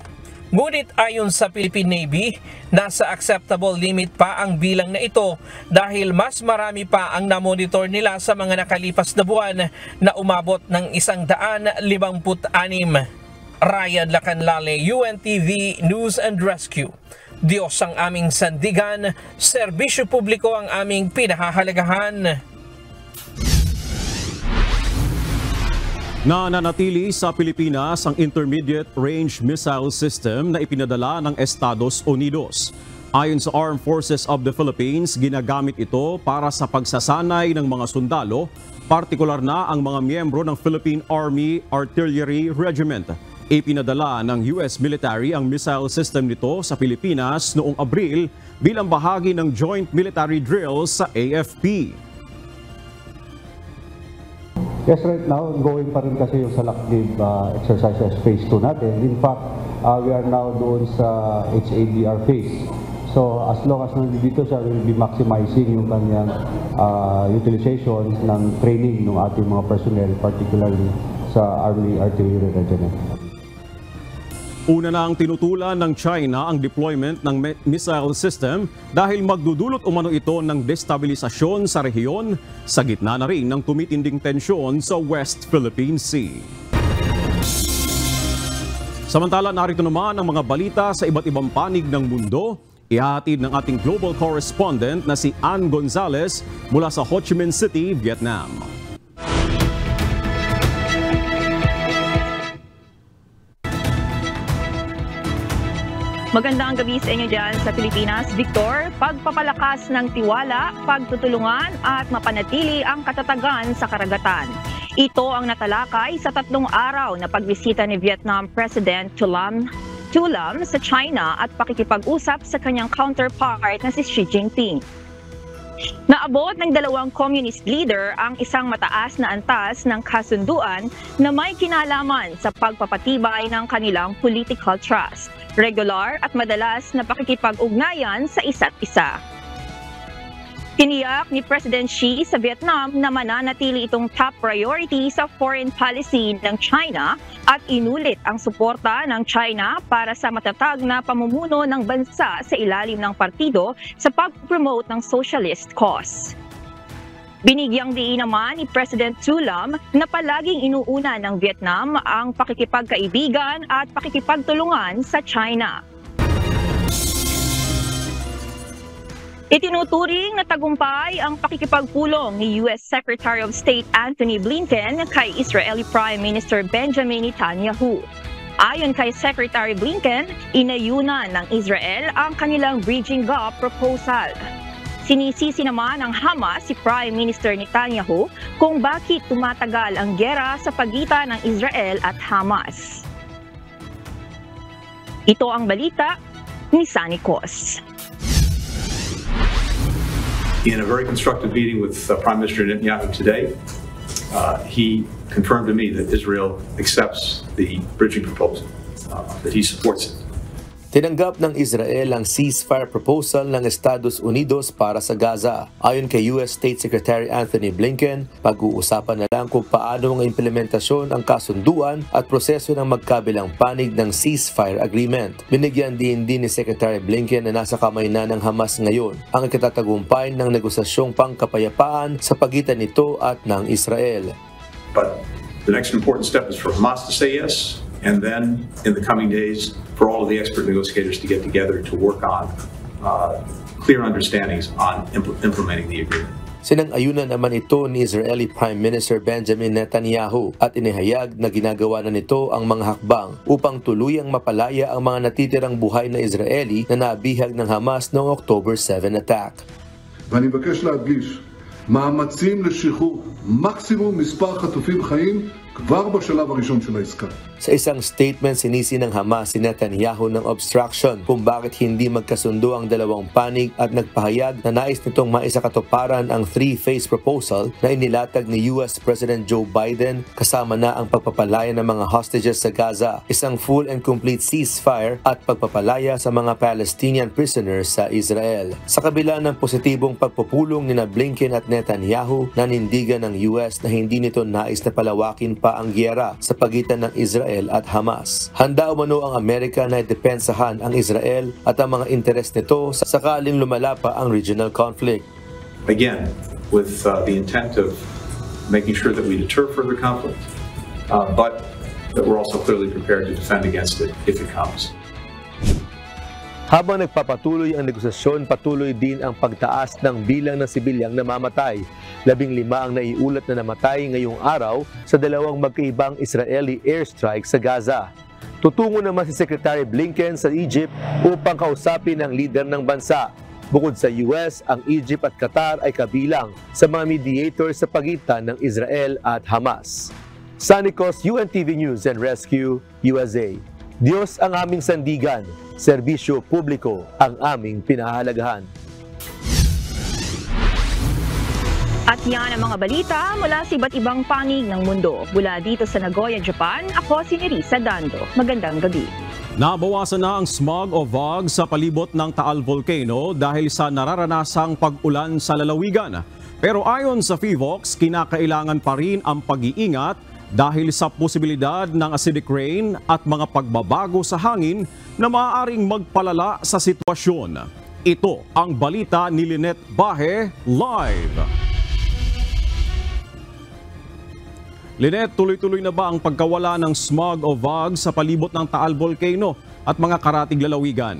Ngunit ayon sa Philippine Navy, nasa acceptable limit pa ang bilang na ito dahil mas marami pa ang namonitor nila sa mga nakalipas na buwan na umabot ng 156. Ryan Lacanlale, UNTV News and Rescue. Diyos ang aming sandigan, serbisyo publiko ang aming pinahahalagahan. Nananatili sa Pilipinas ang Intermediate Range Missile System na ipinadala ng Estados Unidos. Ayon sa Armed Forces of the Philippines, ginagamit ito para sa pagsasanay ng mga sundalo, partikular na ang mga miyembro ng Philippine Army Artillery Regiment. Ipinadala ng US military ang missile system nito sa Pilipinas noong Abril bilang bahagi ng joint military drills sa AFP. Yes, right now, going pa rin kasi yung Salakgib exercises phase 2 natin. In fact, we are now doon sa HADR phase. So, as long as nandito siya, we will be maximizing yung kanyang utilization ng training ng ating mga personnel, particularly sa Army Artillery Regiment. Una na ang tinutulan ng China ang deployment ng missile system dahil magdudulot umano ito ng destabilisasyon sa rehiyon sa gitna na rin ng tumitinding tensyon sa West Philippine Sea. Samantala, narito naman ang mga balita sa iba't ibang panig ng mundo. Ihahatid ng ating global correspondent na si Ann Gonzalez mula sa Ho Chi Minh City, Vietnam. Magandang gabi sa inyo dyan sa Pilipinas, Victor. Pagpapalakas ng tiwala, pagtutulungan at mapanatili ang katatagan sa karagatan. Ito ang natalakay sa 3 araw na pagbisita ni Vietnam President Thu Lam sa China at pakikipag-usap sa kanyang counterpart na si Xi Jinping. Naabot ng 2 communist leader ang isang mataas na antas ng kasunduan na may kinalaman sa pagpapatibay ng kanilang political trust, regular at madalas na pakikipag-ugnayan sa isa't isa. Tiniyak ni President Xi sa Vietnam na mananatili itong top priority sa foreign policy ng China at inulit ang suporta ng China para sa matatag na pamumuno ng bansa sa ilalim ng partido sa pag-promote ng socialist cause. Binigyang diin naman ni President Thu Lam na palaging inuuna ng Vietnam ang pakikipagkaibigan at pakikipagtulungan sa China. Itinuturing na tagumpay ang pakikipagpulong ni U.S. Secretary of State Antony Blinken kay Israeli Prime Minister Benjamin Netanyahu. Ayon kay Secretary Blinken, inayunan ng Israel ang kanilang bridging gap proposal. Sinisisi naman ng Hamas si Prime Minister Netanyahu kung bakit tumatagal ang giyera sa pagitan ng Israel at Hamas. Ito ang balita ni Sunny Cos. In a very constructive meeting with Prime Minister Netanyahu today, he confirmed to me that Israel accepts the bridging proposal, that he supports it. Tinanggap ng Israel ang ceasefire proposal ng Estados Unidos para sa Gaza. Ayon kay U.S. State Secretary Antony Blinken, pag-uusapan na lang kung paano ang implementasyon ang kasunduan at proseso ng magkabilang panig ng ceasefire agreement. Binigyan din ni Secretary Blinken na nasa kamay na ng Hamas ngayon ang ikatatagumpay ng negosasyong pangkapayapaan sa pagitan nito at ng Israel. But the next important step is for Hamas to say yes, and then in the coming days for all of the expert negotiators to get together to work on clear understandings on implementing the agreement. Sinang-ayunan naman ito ni Israeli Prime Minister Benjamin Netanyahu at inihayag na ginagawa na nito ang mga hakbang upang tuluyang mapalaya ang mga natitirang buhay na Israeli na nabihag ng Hamas noong October 7 attack. ואני מבקש להדגיש, מאמצים לשחרור מקסימום מספר חטופים חיים כבר בשלב הראשון של העסקה. Sa isang statement, sinisi ng Hamas si Netanyahu ng obstruction kung bakit hindi magkasundo ang dalawang panig at nagpahayag na nais nitong maisakatuparan ang three-phase proposal na inilatag ni US President Joe Biden kasama na ang pagpapalaya ng mga hostages sa Gaza, isang full and complete ceasefire at pagpapalaya sa mga Palestinian prisoners sa Israel. Sa kabila ng positibong pagpupulong ni Blinken at Netanyahu, nanindigan ng US na hindi nito nais na palawakin pa ang giyera sa pagitan ng Israel at Hamas. Handa umano ang Amerika na depensahan ang Israel at ang mga interes nito sakaling lumala pa ang regional conflict. Again, with the intent of making sure that we deter further conflict, but that we're also clearly prepared to defend against it if it comes. Habang nagpapatuloy ang negosasyon, patuloy din ang pagtaas ng bilang ng sibilyang namamatay. 15 ang naiulat na namatay ngayong araw sa dalawang magkaibang Israeli airstrike sa Gaza. Tutungo naman si Secretary Blinken sa Egypt upang kausapin ang leader ng bansa. Bukod sa US, ang Egypt at Qatar ay kabilang sa mga mediators sa pagitan ng Israel at Hamas. Sunny Cos, UNTV News and Rescue, USA. Diyos ang aming sandigan, serbisyo publiko ang aming pinahahalagahan. At yan ang mga balita mula sa iba't ibang panig ng mundo. Mula dito sa Nagoya, Japan, ako si Nerissa Dando. Magandang gabi. Nabawasan na ang smog o fog sa palibot ng Taal Volcano dahil sa nararanasang pag-ulan sa lalawigan. Pero ayon sa FIVOX, kinakailangan pa rin ang pag-iingat dahil sa posibilidad ng acidic rain at mga pagbabago sa hangin na maaaring magpalala sa sitwasyon. Ito ang balita ni Lynette Bahe live. Lynette, tuloy-tuloy na ba ang pagkawala ng smog o fog sa palibot ng Taal Volcano at mga karatig lalawigan?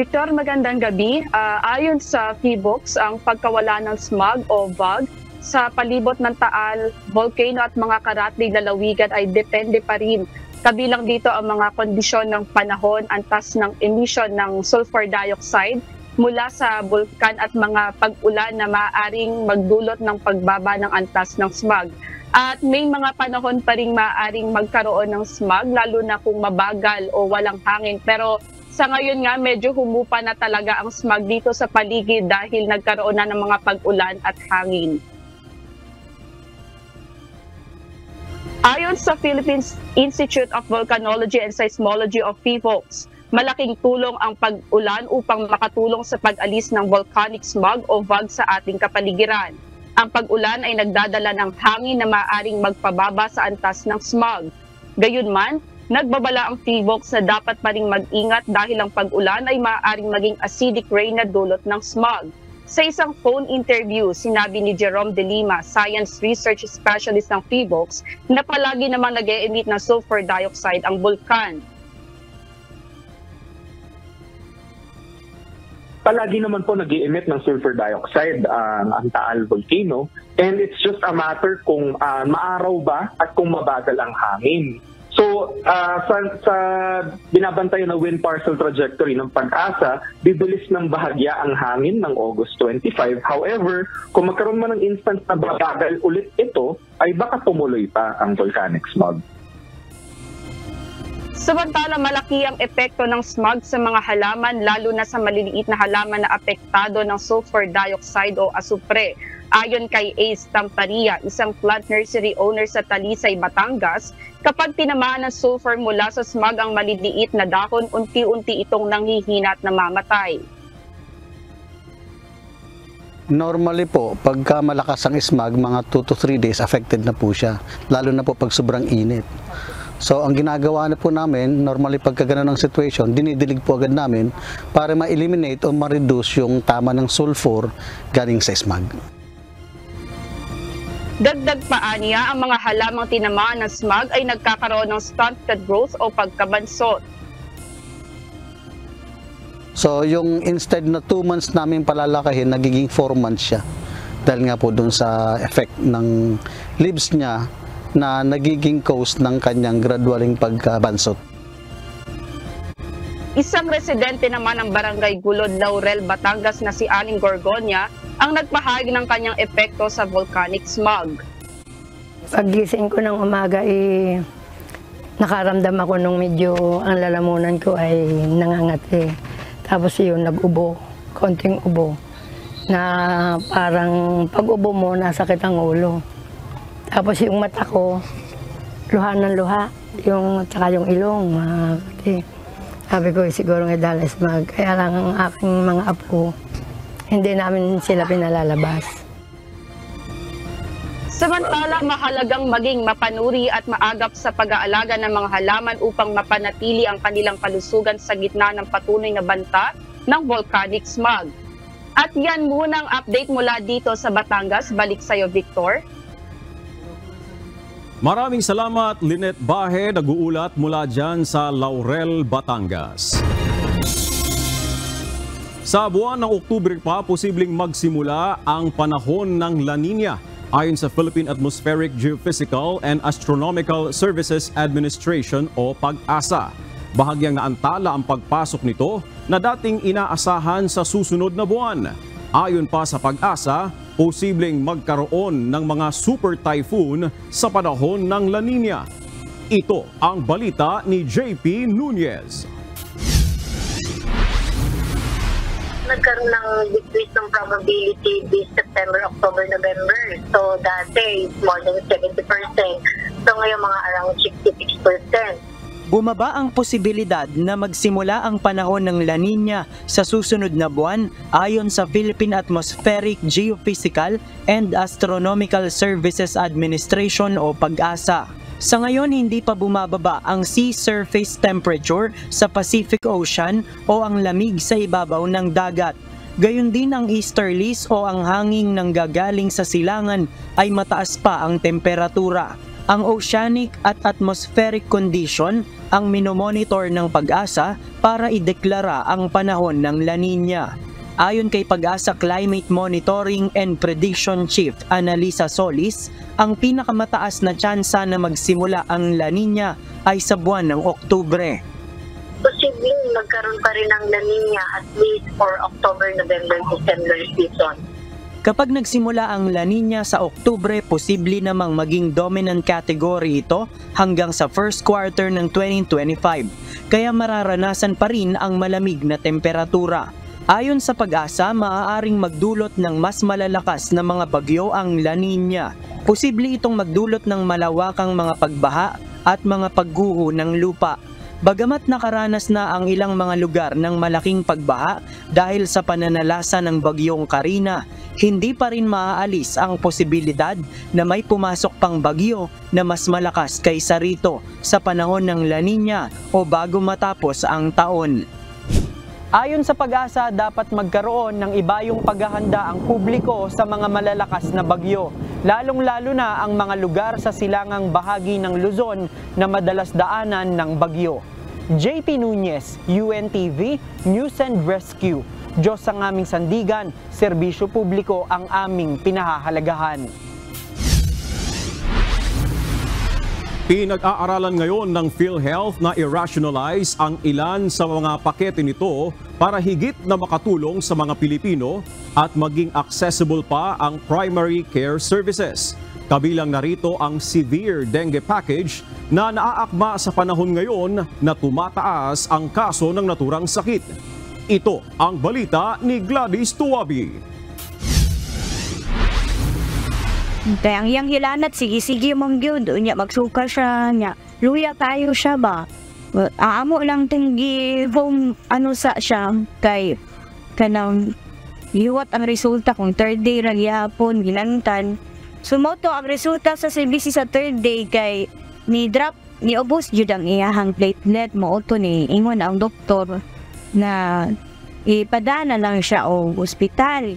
Victor, magandang gabi. Ayon sa PHIVOLCS, ang pagkawala ng smog o VOG sa palibot ng Taal, volcano at mga karatig lalawigan ay depende pa rin. Kabilang dito ang mga kondisyon ng panahon, antas ng emission ng sulfur dioxide mula sa bulkan at mga pag-ulan na maaaring magdulot ng pagbaba ng antas ng smog. At may mga panahon pa rin maaaring magkaroon ng smog, lalo na kung mabagal o walang hangin. Pero sa ngayon nga, medyo humupa na talaga ang smog dito sa paligid dahil nagkaroon na ng mga pag-ulan at hangin. Ayon sa Philippines Institute of Volcanology and Seismology of PHIVOLCS, malaking tulong ang pag-ulan upang makatulong sa pag-alis ng volcanic smog o VOG sa ating kapaligiran. Ang pag-ulan ay nagdadala ng hangin na maaaring magpababa sa antas ng smog. Gayunman, nagbabala ang PHIVOLCS na dapat pa ring mag-ingat dahil ang pag-ulan ay maaaring maging acidic rain na dulot ng smog. Sa isang phone interview, sinabi ni Jerome De Lima, Science Research Specialist ng PHIVOLCS, na palagi namang nag-e-emit ng sulfur dioxide ang bulkan. Palagi naman po nag-i-emit ng sulfur dioxide ang Taal Volcano, and it's just a matter kung maaraw ba at kung mabagal ang hangin. So, sa binabantayan na wind parcel trajectory ng Pag-asa, bibilis ng bahagya ang hangin ng August 25. However, kung magkaroon man ng instance na babagal ulit ito, ay baka tumuloy pa ang volcanic smog. Samantala, malaki ang epekto ng smog sa mga halaman, lalo na sa maliliit na halaman na apektado ng sulfur dioxide o asupre. Ayon kay Ace Tamparia, isang plant nursery owner sa Talisay, Batangas, kapag tinamaan ng sulfur mula sa smog ang maliliit na dahon, unti-unti itong nanghihina at namamatay. Normally po, pagka malakas ang smog, mga 2 to 3 days affected na po siya, lalo na po pag sobrang init. So ang ginagawa na po namin, normally pagka gano'n ang situation, dinidilig po agad namin para ma-eliminate o ma-reduce yung tama ng sulfur galing sa smog. Dagdag pa niya, ang mga halamang tinamaan ng smog ay nagkakaroon ng stunted growth o pagkabansot. So yung instead na 2 months namin palalakahin, nagiging 4 months siya. Dahil nga po dun sa effect ng leaves niya na nagiging cause ng kanyang gradualing pagkabansot. Isang residente naman ng Barangay Gulod, Laurel, Batangas na si Aling Gorgonia ang nagpahayag ng kanyang epekto sa volcanic smog. Paggising ko ng umaga, nakaramdam ako nung medyo ang lalamunan ko ay nangangati. Tapos yun, nag-ubo, konting ubo, na parang pag-ubo mo, nasakit ang ulo. Tapos yung mata ko, luha ng luha, tsaka yung ilong, makati. Sabi ko, siguro nga dahil smog. Kaya lang ang aking mga apo, hindi namin sila pinalalabas. Samantala, mahalagang maging mapanuri at maagap sa pag-aalaga ng mga halaman upang mapanatili ang kanilang kalusugan sa gitna ng patuloy na banta ng volcanic smog. At yan muna ang update mula dito sa Batangas. Balik sa'yo, Victor. Maraming salamat, Lynette Bahe, nag-uulat mula dyan sa Laurel, Batangas. Sa buwan ng Oktubre pa, posibleng magsimula ang panahon ng La Nina. Ayon sa Philippine Atmospheric, Geophysical and Astronomical Services Administration o Pag-asa. Bahagyang naantala ang pagpasok nito na dating inaasahan sa susunod na buwan. Ayon pa sa Pag-asa, posibleng magkaroon ng mga super typhoon sa panahon ng La Nina. Ito ang balita ni JP Nunez. Nagkaroon ng decrease ng probability this September, October, November. So dati more than 70%. So ngayon mga around 66%. Bumaba ang posibilidad na magsimula ang panahon ng La Nina sa susunod na buwan ayon sa Philippine Atmospheric, Geophysical and Astronomical Services Administration o Pag-asa. Sa ngayon, hindi pa bumababa ang sea surface temperature sa Pacific Ocean o ang lamig sa ibabaw ng dagat. Gayon din ang easterlies o ang hangin ng gagaling sa silangan ay mataas pa ang temperatura. Ang oceanic at atmospheric condition ang minomonitor ng Pag-asa para ideklara ang panahon ng La Nina. Ayon kay Pag-asa Climate Monitoring and Prediction Chief Annalisa Solis, ang pinakamataas na tsansa na magsimula ang La Nina ay sa buwan ng Oktubre. Posibleng magkaroon pa rin ng La Nina at least for October, November, December season. Kapag nagsimula ang La Nina sa Oktubre, posible namang maging dominant category ito hanggang sa first quarter ng 2025, kaya mararanasan pa rin ang malamig na temperatura. Ayon sa Pag-asa, maaaring magdulot ng mas malalakas na mga bagyo ang La Nina. Posible itong magdulot ng malawakang mga pagbaha at mga pagguho ng lupa. Bagamat nakaranas na ang ilang mga lugar ng malaking pagbaha dahil sa pananalasa ng bagyong Karina, hindi pa rin maaalis ang posibilidad na may pumasok pang bagyo na mas malakas kaysa rito sa panahon ng La Nina o bago matapos ang taon. Ayon sa Pag-asa, dapat magkaroon ng ibayong paghahanda ang publiko sa mga malalakas na bagyo, lalong-lalo na ang mga lugar sa silangang bahagi ng Luzon na madalas daanan ng bagyo. JP Nunez, UNTV, News and Rescue. Diyos ang aming sandigan, serbisyo publiko ang aming pinahahalagahan. Pinag-aaralan ngayon ng PhilHealth na i-rationalize ang ilan sa mga pakete nito para higit na makatulong sa mga Pilipino at maging accessible pa ang primary care services. Kabilang narito ang Severe Dengue Package na naaakma sa panahon ngayon na tumataas ang kaso ng naturang sakit. Ito ang balita ni Gladys Tuwabi. Ang yang hilanat, sige-sige mong yun, niya magsuka siya, niya luya tayo siya ba? Aamo lang tinggi home ano sa siya, kay kanang liwat ang resulta kung third day ragyapon, gilantan. Sumoto ang resulta sa CBC sa third day kay ni drop, ni ubos jud ang iyahang platelet mo auto ni ingon ang doktor na ipadana lang siya o ospital.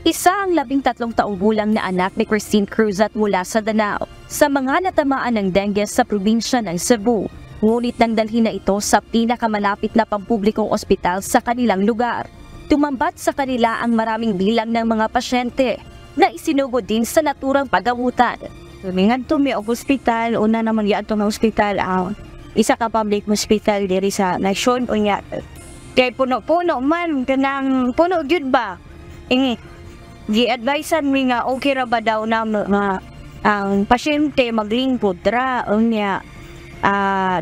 Isa ang 13 taong gulang na anak ni Christine Cruzat mula sa Danao sa mga natamaan ng dengue sa probinsya ng Cebu. Ngunit nang dalhin na ito sa pinakamalapit na pampublikong ospital sa kanilang lugar. Tumambat sa kanila ang maraming bilang ng mga pasyente na isinugod din sa naturang pagamutan. Tumingan to may ospital, una naman yan itong ospital, isa ka public hospital diri sa Nasyon o nga. Kaya puno-puno man, kanang puno yun ba? Gi-advisean mi nga okay ra ba daw na ang pasyente maglingkod ra unya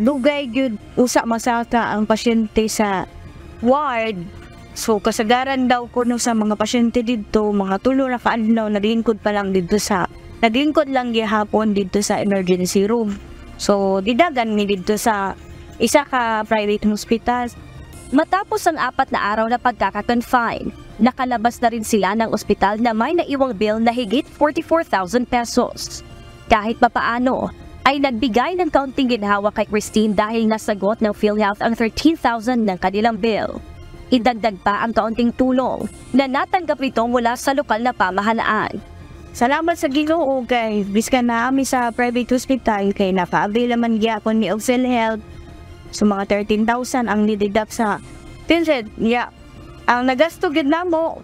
dugay gyud usa masaka ang pasyente sa ward. So kasagaran daw kuno sa mga pasyente didto mga tulo na kaadlaw naglingkod pa lang didto sa naglingkod lang gihapon didto sa emergency room. So didagan mi didto sa isa ka private hospital. Matapos ang 4 na araw na pagkaka-confine, nakalabas na rin sila ng ospital na may naiwang bill na higit 44,000 pesos. Kahit papaano, ay nagbigay ng kaunting ginhawa kay Christine dahil nasagot ng PhilHealth ang 13,000 ng kanilang bill. Idagdag pa ang kaunting tulong na natanggap nito mula sa lokal na pamahalaan. Salamat sa Ginoo kay biska na kami sa private hospital kay naka-avail naman gyapon ni PhilHealth. So mga 13,000 ang nididap sa PhilHealth. Yeah. Ang nagasto gid namo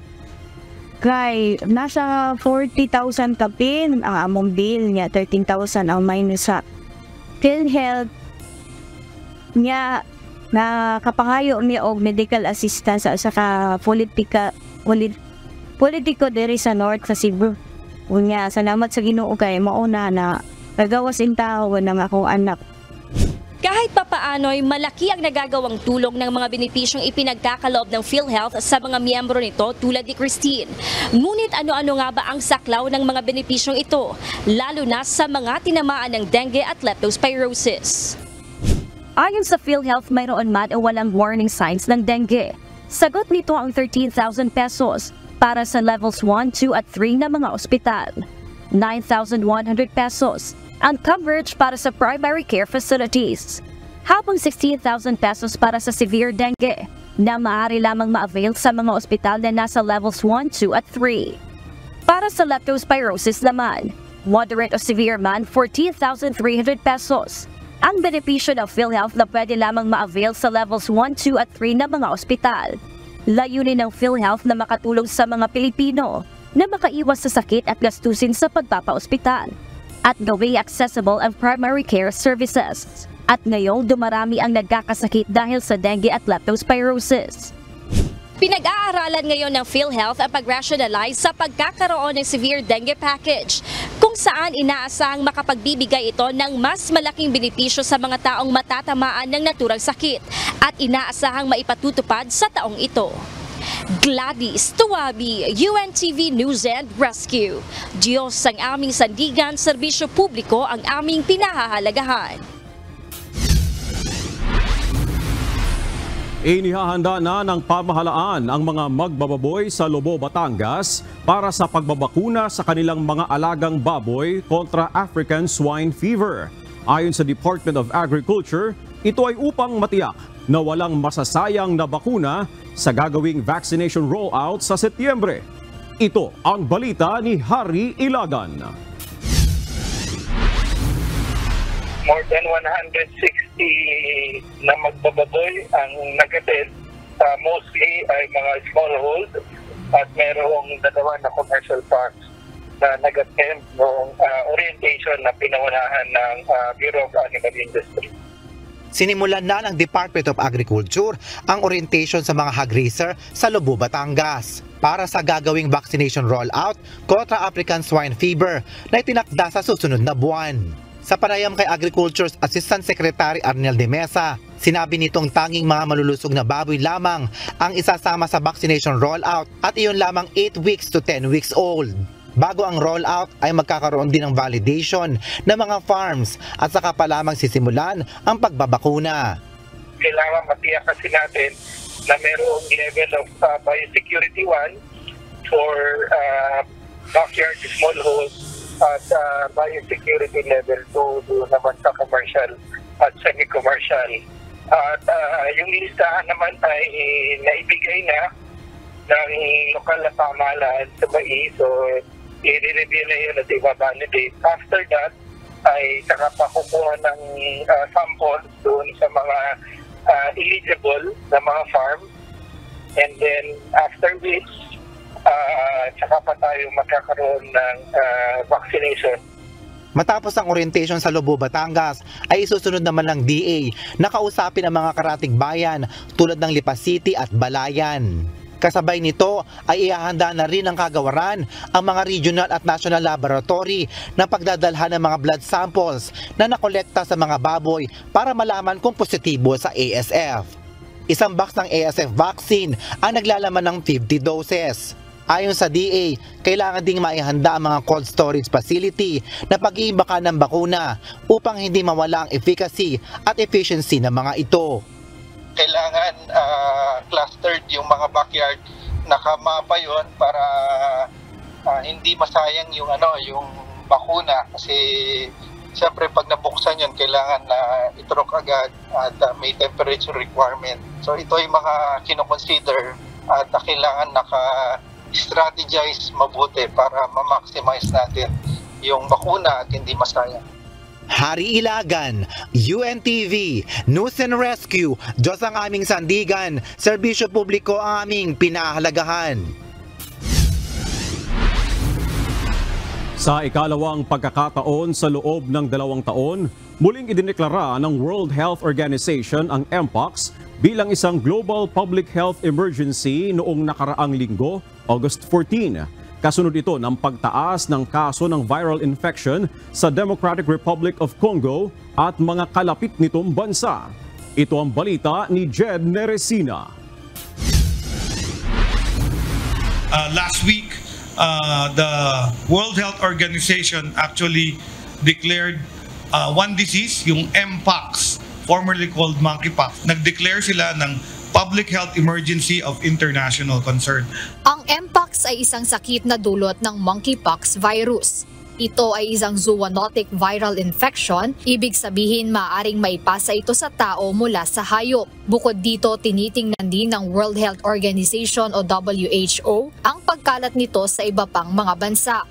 kay nasa 40,000 kapin ang among bill niya, 13,000 ang minus sa PhilHealth niya na kapangayo niya og medical assistance sa ka politiko diri sa North sa Cebu. Unya salamat sa Ginoo kay mauna na nagawas in tao ng akong anak. Kahit papaano'y malaki ang nagagawang tulong ng mga benepisyong ipinagkakaloob ng PhilHealth sa mga miyembro nito tulad ni Christine. Ngunit ano-ano nga ba ang saklaw ng mga benepisyong ito, lalo na sa mga tinamaan ng dengue at leptospirosis? Ayon sa PhilHealth, mayroon man o walang warning signs ng dengue. Sagot nito ang 13,000 pesos para sa levels 1, 2 at 3 na mga ospital. 9,100 pesos ang coverage para sa primary care facilities. Habang 16,000 pesos para sa severe dengue na maaari lamang ma-avail sa mga ospital na nasa levels 1, 2 at 3. Para sa leptospirosis naman, moderate o severe man, 14,300 pesos. ang benepisyo ng PhilHealth na pwede lamang ma-avail sa levels 1, 2 at 3 na mga ospital. Layunin ng PhilHealth na makatulong sa mga Pilipino na makaiwas sa sakit at gastusin sa pagpapaospital at gawing accessible ang primary care services. At ngayong dumarami ang nagkakasakit dahil sa dengue at leptospirosis. Pinag-aaralan ngayon ng PhilHealth ang pag-rationalize sa pagkakaroon ng severe dengue package, kung saan inaasahang makapagbibigay ito ng mas malaking benepisyo sa mga taong matatamaan ng naturang sakit at inaasahang maipatutupad sa taong ito. Gladys Tuwabi, UNTV News and Rescue. Diyos ang aming sandigan, serbisyo publiko ang aming pinahahalagahan. Inihahanda na ng pamahalaan ang mga magbababoy sa Lobo, Batangas para sa pagbabakuna sa kanilang mga alagang baboy kontra African Swine Fever. Ayon sa Department of Agriculture, ito ay upang matiyak na walang masasayang na bakuna sa gagawing vaccination rollout sa Setyembre. Ito ang balita ni Harry Ilagan. More than 160 na magbababoy ang nag-attend. Mostly ay mga smallhold at merong dalawa na commercial farms na nag-attend ng orientation na pinangunahan ng Bureau of Animal Industry. Sinimulan na ng Department of Agriculture ang orientation sa mga hog raiser sa Lobo, Batangas para sa gagawing vaccination rollout kontra African Swine Fever na itinakda sa susunod na buwan. Sa panayam kay Agriculture's Assistant Secretary Arnel de Mesa, sinabi nitong tanging mga malulusog na baboy lamang ang isasama sa vaccination rollout at iyon lamang 8 weeks to 10 weeks old. Bago ang rollout ay magkakaroon din ng validation ng mga farms at saka pa lamang sisimulan ang pagbabakuna. Kailangan matiyak kasi natin na mayroong level of biosecurity 1 for backyard smallhold at biosecurity level 2 doon naman sa commercial at semi-commercial. At yung listahan naman ay naibigay na ng lokal na pamahalaan sa BAI. So, i-review na yun at i-validate. After that, ay saka pa kukuha ng samples doon sa mga eligible na mga farm. And then, after which, saka pa tayo magkakaroon ng vaccination. Matapos ang orientation sa Lobo, Batangas, ay isusunod naman ng DA na kausapin ang mga karatig bayan tulad ng Lipa City at Balayan. Kasabay nito ay ihahanda na rin ng kagawaran ang mga regional at national laboratory na pagdadalhan ng mga blood samples na nakolekta sa mga baboy para malaman kung positibo sa ASF. Isang box ng ASF vaccine ang naglalaman ng 50 doses. Ayon sa DA, kailangan ding maihanda ang mga cold storage facility na pag-iimbaka ng bakuna upang hindi mawala ang efficacy at efficiency ng mga ito. Kailangan clustered yung mga backyard, nakamapa yun para hindi masayang yung yung bakuna kasi siyempre pag nabuksan yun kailangan na itrok agad at may temperature requirement. So ito yung mga kinoconsider at kailangan strategize mabuti para ma-maximize natin yung bakuna at hindi masayang. Harry Ilagan, UNTV, News and Rescue, Diyos ang aming sandigan, serbisyo publiko ang aming pinahalagahan. Sa ikalawang pagkakataon sa loob ng 2 taon, muling idineklara ng World Health Organization ang Mpox bilang isang global public health emergency noong nakaraang linggo, August 14. Kasunod ito ng pagtaas ng kaso ng viral infection sa Democratic Republic of Congo at mga kalapit nitong bansa. Ito ang balita ni Jed Neresina. Last week, the World Health Organization actually declared one disease, yung Mpox, formerly called monkeypox. Nag-declare sila ng public health emergency of international concern. Ang Mpox ay isang sakit na dulot ng monkeypox virus. Ito ay isang zoonotic viral infection, ibig sabihin maaaring maipasa ito sa tao mula sa hayop. Bukod dito, tinitingnan din ng World Health Organization o WHO ang pagkalat nito sa iba pang mga bansa.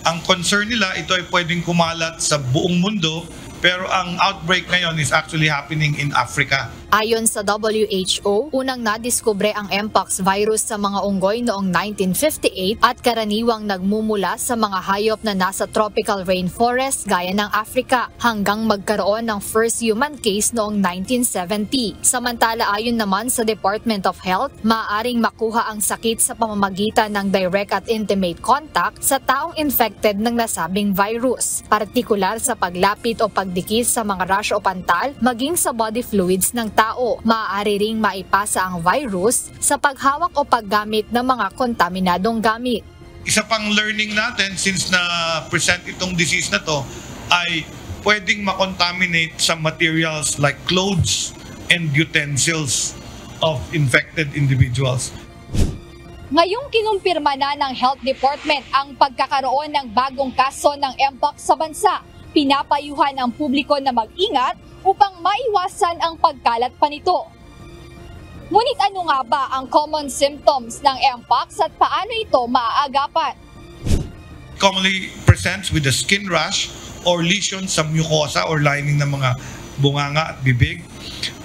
Ang concern nila, ito ay pwedeng kumalat sa buong mundo, Pero ang outbreak ngayon is actually happening in Africa. Ayon sa WHO, unang nadiskubre ang Mpox virus sa mga unggoy noong 1958 at karaniwang nagmumula sa mga hayop na nasa tropical rainforest gaya ng Africa hanggang magkaroon ng first human case noong 1970. Samantala ayon naman sa Department of Health, maaaring makuha ang sakit sa pamamagitan ng direct at intimate contact sa taong infected ng nasabing virus, partikular sa paglapit o pagdikit sa mga rash o pantal maging sa body fluids ng tao. Maaari ring maipasa ang virus sa paghawak o paggamit ng mga kontaminadong gamit. Isa pang learning natin since na-present itong disease na to ay pwedeng makontaminate some materials like clothes and utensils of infected individuals. Ngayong kinumpirma na ng Health Department ang pagkakaroon ng bagong kaso ng Mpox sa bansa, pinapayuhan ang publiko na mag-ingat upang maiwasan ang pagkalat pa nito. Ngunit ano nga ba ang common symptoms ng Mpox at paano ito maaagapan? Commonly presents with a skin rash or lesion sa mucosa or lining ng mga bunganga at bibig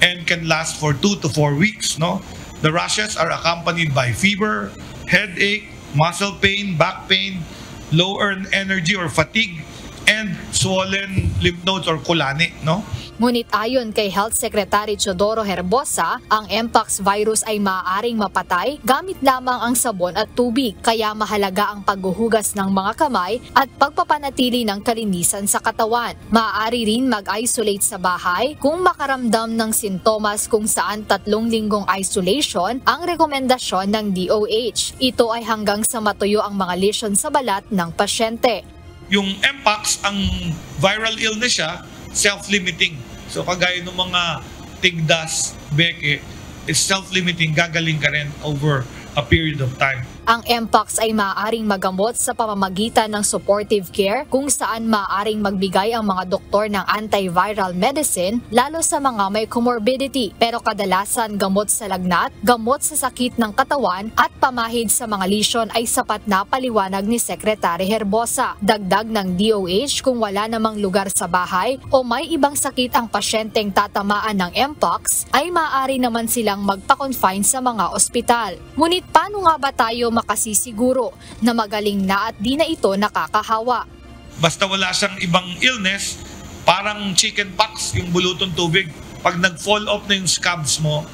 and can last for 2 to 4 weeks. No? The rashes are accompanied by fever, headache, muscle pain, back pain, low energy or fatigue, and swollen lymph nodes or kulani. No? Ngunit ayon kay Health Secretary Teodoro Herbosa, ang Mpox virus ay maaaring mapatay gamit lamang ang sabon at tubig, kaya mahalaga ang paghuhugas ng mga kamay at pagpapanatili ng kalinisan sa katawan. Maaari rin mag-isolate sa bahay kung makaramdam ng sintomas, kung saan 3 linggong isolation ang rekomendasyon ng DOH. Ito ay hanggang sa matuyo ang mga lesion sa balat ng pasyente. Yung Mpox, ang viral illness siya, self-limiting. So kagaya ng mga tigdas, beke, it's self-limiting, gagaling ka rin over a period of time. Ang Mpox ay maaaring magamot sa pamamagitan ng supportive care, kung saan maaaring magbigay ang mga doktor ng antiviral medicine lalo sa mga may comorbidity. Pero kadalasan gamot sa lagnat, gamot sa sakit ng katawan at pamahid sa mga lesion ay sapat na paliwanag ni Secretary Herbosa. Dagdag ng DOH, kung wala namang lugar sa bahay o may ibang sakit ang pasyenteng tatamaan ng Mpox, ay maaari naman silang magpa-confine sa mga ospital. Ngunit paano nga ba tayo makasisiguro na magaling na at di na ito nakakahawa? Basta wala siyang ibang illness, parang chickenpox, yung bulutong tubig. Pag nag-fall off na yung scabs mo,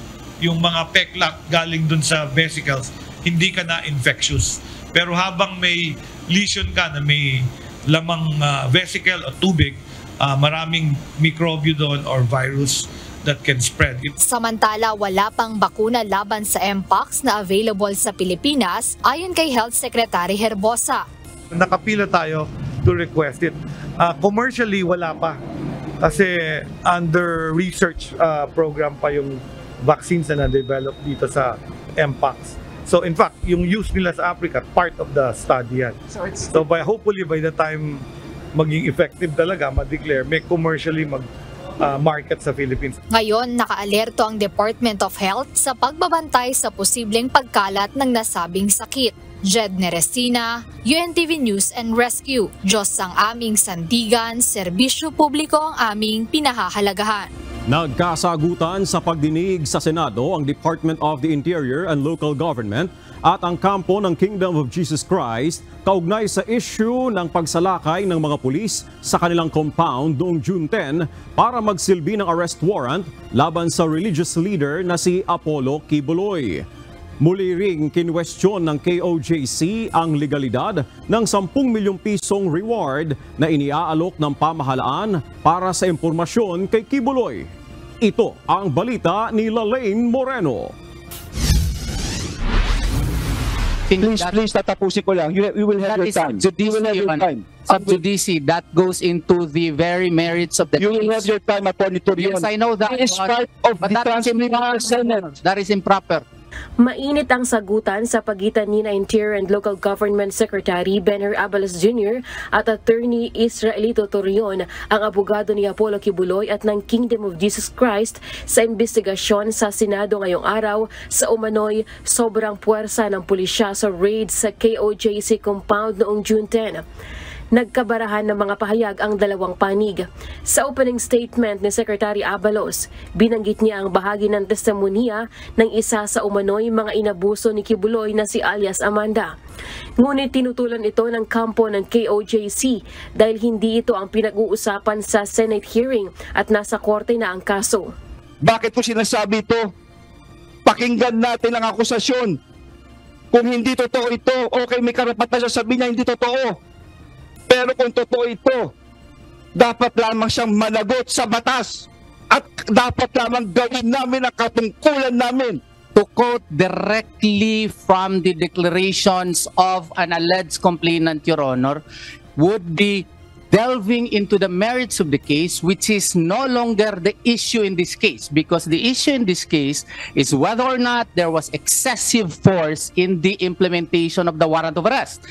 yung mga peklat galing dun sa vesicles, hindi ka na infectious. Pero habang may lesion ka na may lamang vesicle o tubig, maraming mikrobyo doon or virus that can spread. Samantala, wala pang bakuna laban sa Mpox na available sa Pilipinas ayon kay Health Secretary Herbosa. Nakapila tayo to request it. Commercially, wala pa. Kasi under research program pa yung vaccines na na-develop dito sa Mpox. So in fact, yung use nila sa Africa, part of the study yan. So hopefully by the time maging effective talaga, ma-declare, may commercially market sa Philippines. Ngayon, nakaalerto ang Department of Health sa pagbabantay sa posibleng pagkalat ng nasabing sakit. Jed Neresina, UNTV News and Rescue. Diyos ang aming sandigan, serbisyo publiko ang aming pinahahalagahan. Nagkasagutan sa pagdinig sa Senado ang Department of the Interior and Local Government at ang kampo ng Kingdom of Jesus Christ kaugnay sa issue ng pagsalakay ng mga pulis sa kanilang compound noong June 10 para magsilbi ng arrest warrant laban sa religious leader na si Apollo Kibuloy. Muli ring kinwestiyon ng KOJC ang legalidad ng 10 milyong pisong reward na iniaalok ng pamahalaan para sa impormasyon kay Kibuloy. Ito ang balita ni Lalaine Moreno. Please, tatapusin ko lang. You will have your time. You will have your time. Subjudice, that goes into the very merits of the You will have your time, Attorney Torion. Yes, I know that. It is part of the transmitting Senate. That is improper. Mainit ang sagutan sa pagitan ni Interior and Local Government Secretary Benher Abalos Jr. at Attorney Israelito Torion, ang abogado ni Apollo Kibuloy at ng Kingdom of Jesus Christ sa investigasyon sa Senado ngayong araw sa umano'y sobrang puwersa ng pulisya sa raid sa KOJC compound noong June 10. Nagkabarahan ng mga pahayag ang dalawang panig. Sa opening statement ni Secretary Abalos, binanggit niya ang bahagi ng testimonya ng isa sa umano'y mga inabuso ni Kibuloy na si alias Amanda. Ngunit tinutulan ito ng kampo ng KOJC dahil hindi ito ang pinag-uusapan sa Senate hearing at nasa korte na ang kaso. Bakit ko sinasabi ito? Pakinggan natin ang akusasyon. Kung hindi totoo ito, okay, may karapatan siya sabihin niya hindi totoo. Pero kung totoo ito, dapat lamang siyang managot sa batas at dapat lamang gawin namin ang katungkulan namin. To quote directly from the declarations of an alleged complainant, Your Honor, would be delving into the merits of the case, which is no longer the issue in this case, because the issue in this case is whether or not there was excessive force in the implementation of the warrant of arrest.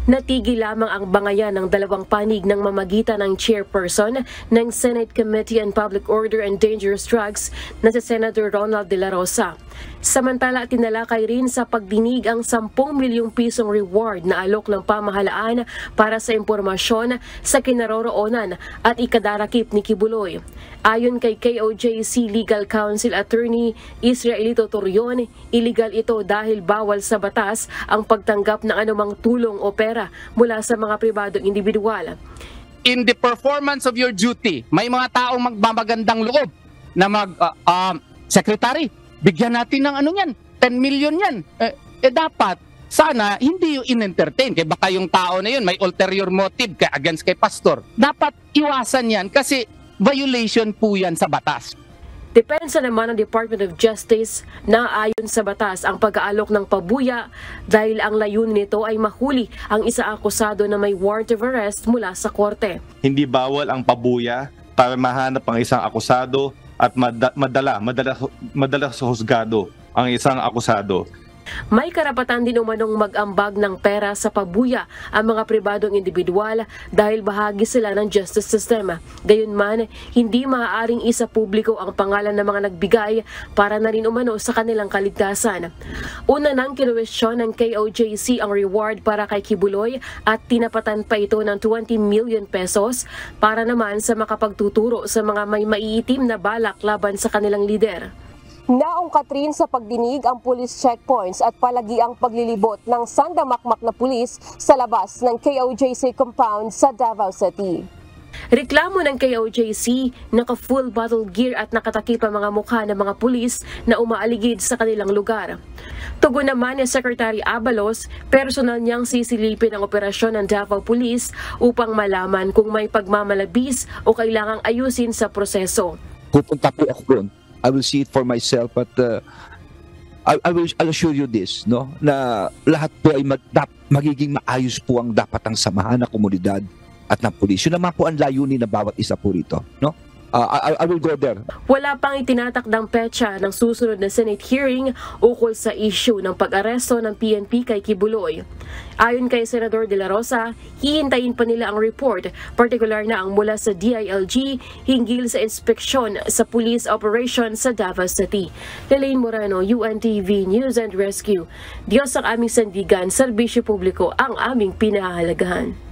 Natigil lamang ang bangayan ng dalawang panig ng mamagitan ng chairperson ng Senate Committee on Public Order and Dangerous Drugs na si Senator Ronald De La Rosa. Samantala, tinalakay rin sa pagdinig ang 10 milyong pisong reward na alok ng pamahalaan para sa impormasyon sa kinaroroonan at ikadarakip ni Kibuloy. Ayon kay KOJC Legal Counsel Attorney Israelito Torion, illegal ito dahil bawal sa batas ang pagtanggap ng anumang tulong o pera mula sa mga pribadong individual. In the performance of your duty, may mga taong magmamagandang loob na Secretary, bigyan natin ng ano yan, 10 million yan. Dapat, sana hindi yung in-entertain. Kaya baka yung tao na yun may ulterior motive against kay pastor. Dapat iwasan yan kasi violation po yan sa batas. Depensa naman ng Department of Justice na ayon sa batas ang pag-aalok ng pabuya dahil ang layunin nito ay mahuli ang isa akusado na may warrant of arrest mula sa korte. Hindi bawal ang pabuya para mahanap ang isang akusado at madala sa husgado ang isang akusado. May karapatan din umanong mag-ambag ng pera sa pabuya ang mga pribadong individual dahil bahagi sila ng justice system. Gayunman, hindi maaaring isa publiko ang pangalan ng mga nagbigay para na rin umano sa kanilang kaligtasan. Una nang kinuwestiyon ng KOJC ang reward para kay Kibuloy at tinapatan pa ito ng 20 million pesos para naman sa makapagtuturo sa mga may maiitim na balak laban sa kanilang lider. Naungkat rin sa pagdinig ang police checkpoints at palagiang paglilibot ng sandamakmak na pulis sa labas ng KOJC compound sa Davao City. Reklamo ng KOJC, naka-full battle gear at nakatakip ang mga mukha ng mga pulis na umaaligid sa kanilang lugar. Tugon naman ni Secretary Abalos, personal niyang sisilipin ang operasyon ng Davao Police upang malaman kung may pagmamalabis o kailangang ayusin sa proseso. Pupunta po ako doon. I will see it for myself, but I'll assure you this, no, na lahat po ay magiging maayos po ang dapat ang samahan ng komunidad at ng pulis. Yun naman po ang layunin na bawat isa po rito, no? I will go there. Wala pang itinatakdang petsa ng susunod na Senate hearing ukol sa issue ng pag-aresto ng PNP kay Kibuloy. Ayon kay Senador De La Rosa, hihintayin pa nila ang report, partikular na ang mula sa DILG hinggil sa inspeksyon sa police operation sa Davao City. Lelaine Moreno, UNTV News and Rescue. Diyos ang aming sandigan, serbisyo publiko ang aming pinahahalagahan.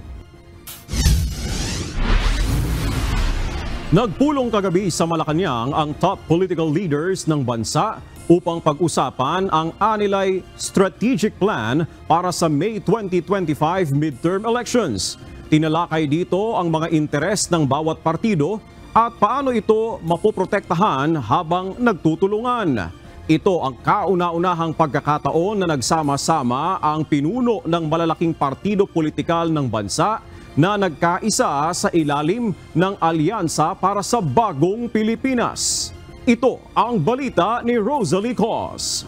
Nagpulong kagabi sa Malacanang ang top political leaders ng bansa upang pag-usapan ang anilay strategic plan para sa May 2025 midterm elections. Tinalakay dito ang mga interes ng bawat partido at paano ito mapoprotektahan habang nagtutulungan. Ito ang kauna-unahang pagkakataon na nagsama-sama ang pinuno ng malalaking partido politikal ng bansa na nagkaisa sa ilalim ng Alyansa para sa Bagong Pilipinas. Ito ang balita ni Rosalie Cos.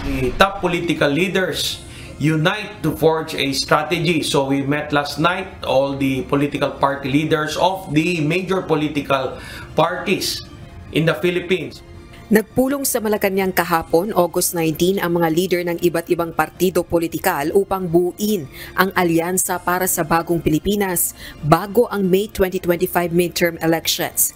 The top political leaders unite to forge a strategy. So we met last night, all the political party leaders of the major political parties in the Philippines. Nagpulong sa Malacanang kahapon, August 19, ang mga leader ng iba't ibang partido politikal upang buuin ang Alyansa para sa Bagong Pilipinas bago ang May 2025 midterm elections.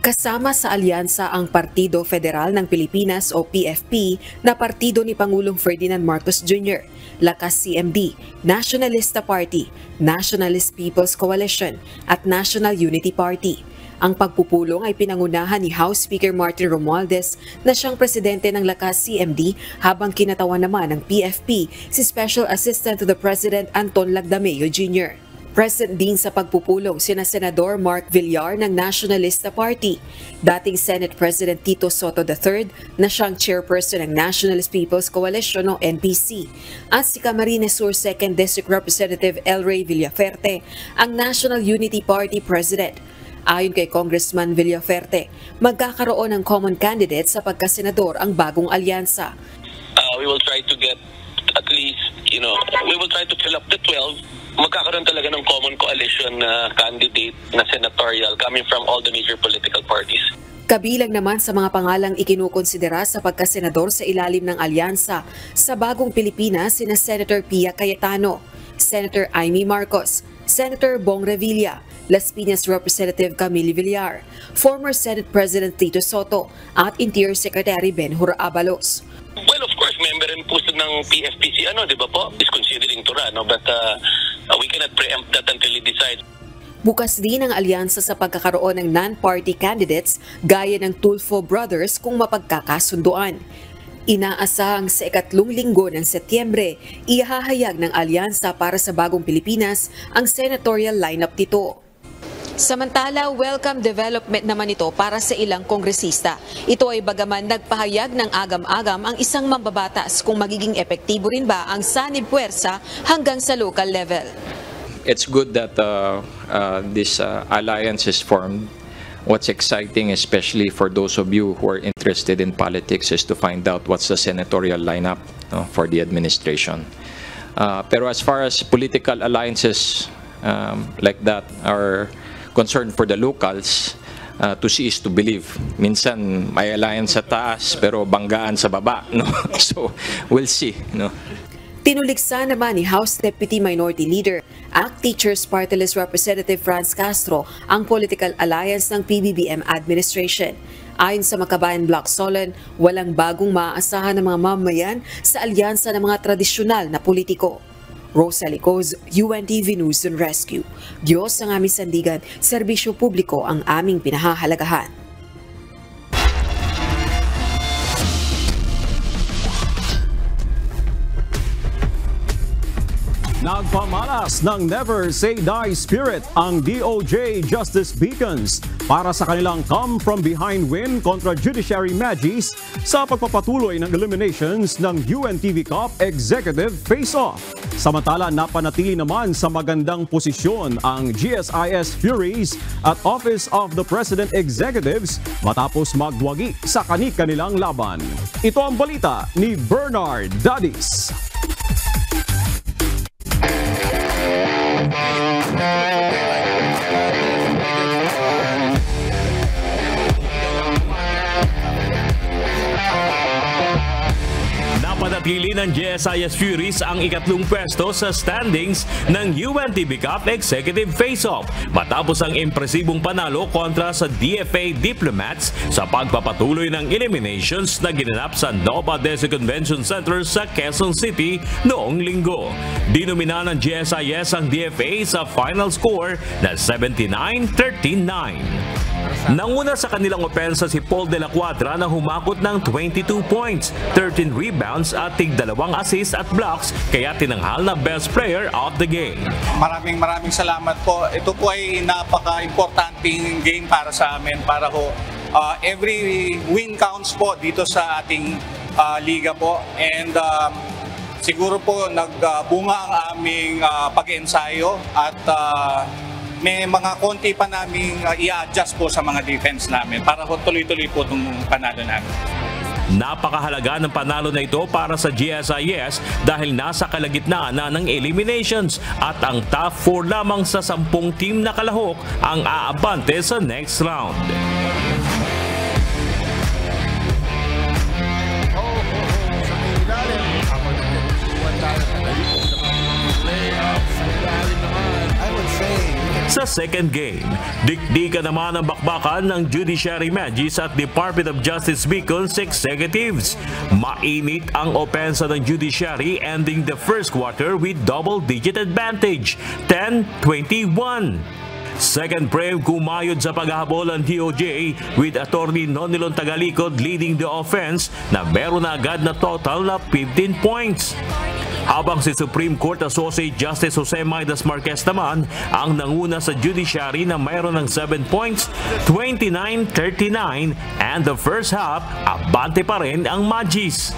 Kasama sa alyansa ang Partido Federal ng Pilipinas o PFP na partido ni Pangulong Ferdinand Marcos Jr., Lakas CMD, Nationalista Party, Nationalist People's Coalition at National Unity Party. Ang pagpupulong ay pinangunahan ni House Speaker Martin Romualdez na siyang presidente ng Lakas CMD habang kinatawan naman ng PFP si Special Assistant to the President Anton Lagdameo Jr. Present din sa pagpupulong sina Senador Mark Villar ng Nationalista Party, dating Senate President Tito Soto III na siyang chairperson ng Nationalist People's Coalition o NPC, at si Camarines Sur 2nd District Representative El Rey Villaferte, ang National Unity Party President. Ayon kay Congressman Villaferte, magkakaroon ng common candidate sa pagkasenador ang bagong alyansa. We will try to get at least, we will try to fill up the 12. Magkakaroon talaga ng common coalition candidate na senatorial coming from all the major political parties. Kabilang naman sa mga pangalang ikinukonsidera sa pagkasenador sa ilalim ng alyansa sa bagong Pilipinas sina Senator Pia Cayetano, Senator Amy Marcos, Senator Bong Revilla, Las Piñas Representative Camille Villar, former Senate President Tito Soto at Interior Secretary Benhur Abalos. Well, of course, member rin po ng PFPC, di ba po? Is considering to run, but we cannot preempt that until we decide. Bukas din ang alyansa sa pagkakaroon ng non-party candidates gaya ng Tulfo Brothers kung mapagkakasunduan. Inaasahang sa ikatlong linggo ng Setyembre, ihahayag ng alyansa para sa bagong Pilipinas ang senatorial lineup nito. Samantala, welcome development naman ito para sa ilang kongresista. Ito ay bagaman nagpahayag ng agam-agam ang isang mambabatas kung magiging epektibo rin ba ang sanib puwersa hanggang sa local level. It's good that this alliance is formed. What's exciting, especially for those of you who are interested in politics, is to find out what's the senatorial lineup for the administration. Pero as far as political alliances like that are concerned for the locals, to see is to believe. Minsan may alliance sa taas pero banggaan sa baba, no? So we'll see, no? Tinuliksa naman ni House Deputy Minority Leader, ACT Teachers Party List Representative Franz Castro ang political alliance ng PBBM administration. Ayon sa Makabayan Block Solon, walang bagong maaasahan ng mga mamayan sa alyansa ng mga tradisyonal na politiko. Rosa Licoz, UNTV News and Rescue. Diyos ang aming sandigan, serbisyo publiko ang aming pinahahalagahan. Nagpamalas ng Never Say Die spirit ang DOJ Justice Beacons para sa kanilang come-from-behind win kontra Judiciary Magis sa pagpapatuloy ng eliminations ng UNTV Cup Executive Face-Off. Samantala, napanatili naman sa magandang posisyon ang GSIS Furies at Office of the President Executives matapos magwagi sa kani-kanilang laban. Ito ang balita ni Bernard Dadis. Napanatili ng GSIS Furies ang ikatlong pwesto sa standings ng UNTV Cup Executive Face-Off matapos ang impresibong panalo kontra sa DFA Diplomats sa pagpapatuloy ng eliminations na ginanap sa Nova Desi Convention Center sa Quezon City noong linggo. Dinomina ng GSIS ang DFA sa final score na 79-39. Nanguna sa kanilang opensa si Paul de la Cuadra na humakot ng 22 points, 13 rebounds at tig-2 assists at blocks kaya tinanghal na best player of the game. Maraming salamat po. Ito po ay napaka-importanting game para sa amin para ho every win counts po dito sa ating liga po, and siguro po nagbunga ang aming pag-ensayo at may mga konti pa naming i-adjust po sa mga defense namin para tuloy-tuloy po itong panalo namin. Napakahalaga ng panalo na ito para sa GSIS dahil nasa kalagitnaan na ng eliminations at ang top 4 lamang sa 10 team na kalahok ang aabante sa next round. Sa sa second game. Dikdikan naman ang bakbakan ng Judiciary Magis at Department of Justice Beacon's executives. Mainit ang opensa ng Judiciary, ending the first quarter with double-digit advantage, 10-21. Second frame, kumayod sa paghahabol ang DOJ with Attorney Nonilon Tagalikod leading the offense na meron na agad na total na 15 points. Habang si Supreme Court Associate Justice Jose Maidas Marquez naman ang nanguna sa Judiciary na mayroon ng 7 points, 29-39, and the first half, abante pa rin ang Magis.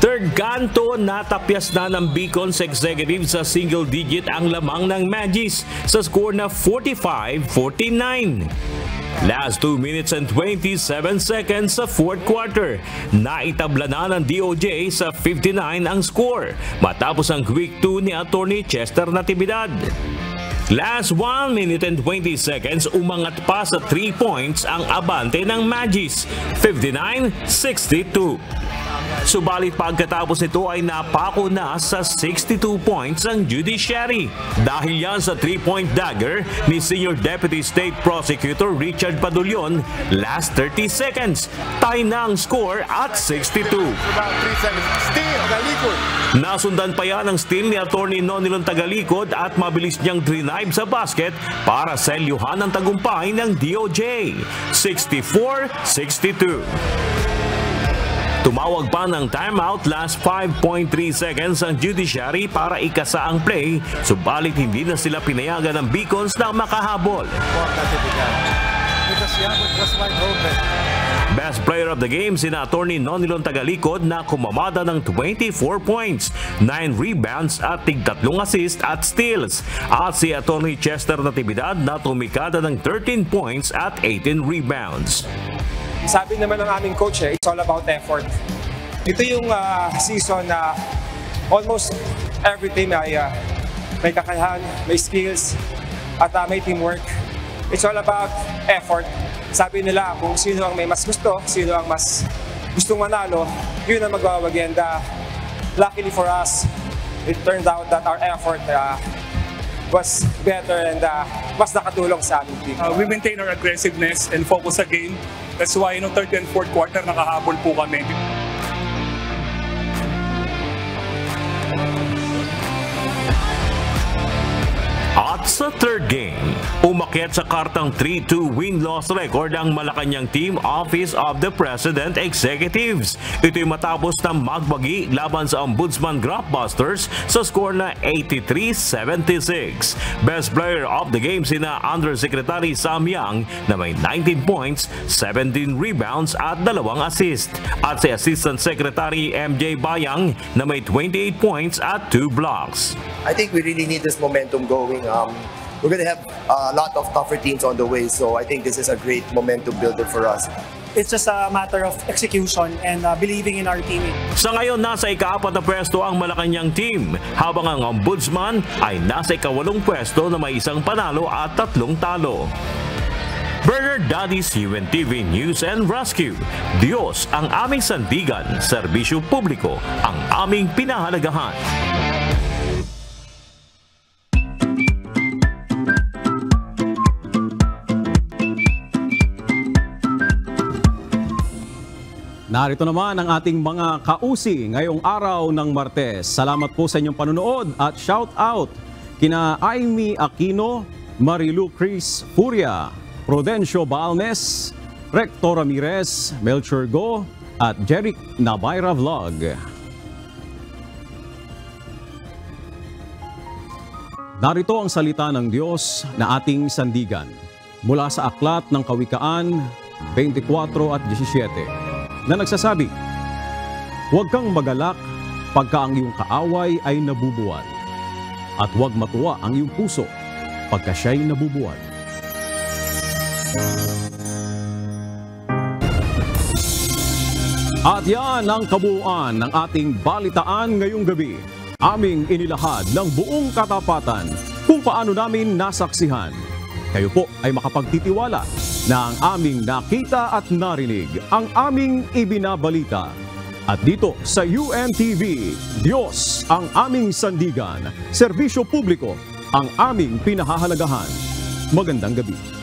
Third kanto, natapyas na ng Beacon's executive sa single digit ang lamang ng Magis sa score na 45-49. Last 2 minutes and 27 seconds sa fourth quarter, naitabla na ng DOJ sa 59 ang score matapos ang quick 2 ni Attorney Chester Natividad. Last 1 minute and 20 seconds, umangat pa sa 3 points ang abante ng Magis, 59-62. Subalit pagkatapos nito ay napako na sa 62 points ang Judiciary. Dahil yan sa 3-point dagger ni Senior Deputy State Prosecutor Richard Padulyon, last 30 seconds, tie na ang score at 62. Nasundan pa yan ang steal ni Attorney Nonilon Tagalikod at mabilis niyang drive sa basket para selyuhan ang tagumpay ng DOJ, 64-62. Tumawag pa ng timeout last 5.3 seconds ang Judiciary para ikasa ang play, subalit hindi na sila pinayagan ng Beacons na makahabol. Best player of the game sina Attorney Nonilon Tagalikod na kumamada ng 24 points, 9 rebounds at tig-3 assist at steals. At si Attorney Chester Natividad na tumikada ng 13 points at 18 rebounds. Sabi naman ng aming coach, it's all about effort. Ito yung season na almost every team ay may kakayahan, may skills, at may teamwork. It's all about effort. Sabi nila kung sino ang may mas gusto, sino ang mas gustong manalo, yun ang magwawagi. And luckily for us, it turned out that our effort was better and mas nakatulong sa aming team. We maintain our aggressiveness and focus sa game. That's why no third and fourth quarter nakahabol po kami. At sa third game, umakyat sa kartang 3-2 win-loss record ang Malacanang Team Office of the President Executives. Ito'y matapos na magbagi laban sa Ombudsman Graftbusters sa score na 83-76. Best player of the game sina Undersecretary Sam Yang na may 19 points, 17 rebounds at 2 assist. At si Assistant Secretary MJ Bayang na may 28 points at 2 blocks. I think we really need this momentum going. We're going to have a lot of tougher teams on the way, so I think this is a great momentum builder for us. It's just a matter of execution and believing in our team. Sa ngayon, nasa ika-4 na pwesto ang Malacanang team, habang ang Ombudsman ay nasa ika-8 pwesto na may 1 panalo at 3 talo. Bernard Daddy's UNTV News and Rescue. Diyos ang aming sandigan, serbisyo publiko ang aming pinahalagahan. Narito naman ang ating mga kausi ngayong araw ng Martes. Salamat po sa inyong panunood at shout out kina Aimee Aquino, Marilu Cris Furia, Prudencio Balnes, Recto Ramirez, Melchor Go at Jeric Nabayra Vlog. Narito ang salita ng Diyos na ating sandigan mula sa Aklat ng Kawikaan 24 at 17. Na nagsasabi, huwag kang magalak pagka ang iyong kaaway ay nabubuwal, at huwag matuwa ang iyong puso pagka siya'y nabubuwal. At yan ang kabuuan ng ating balitaan ngayong gabi. Aming inilahad ng buong katapatan kung paano namin nasaksihan. Kayo po ay makapagtitiwala na ang aming nakita at narinig, ang aming ibinabalita. At dito sa UNTV, Diyos ang aming sandigan, serbisyo publiko ang aming pinahahalagahan. Magandang gabi.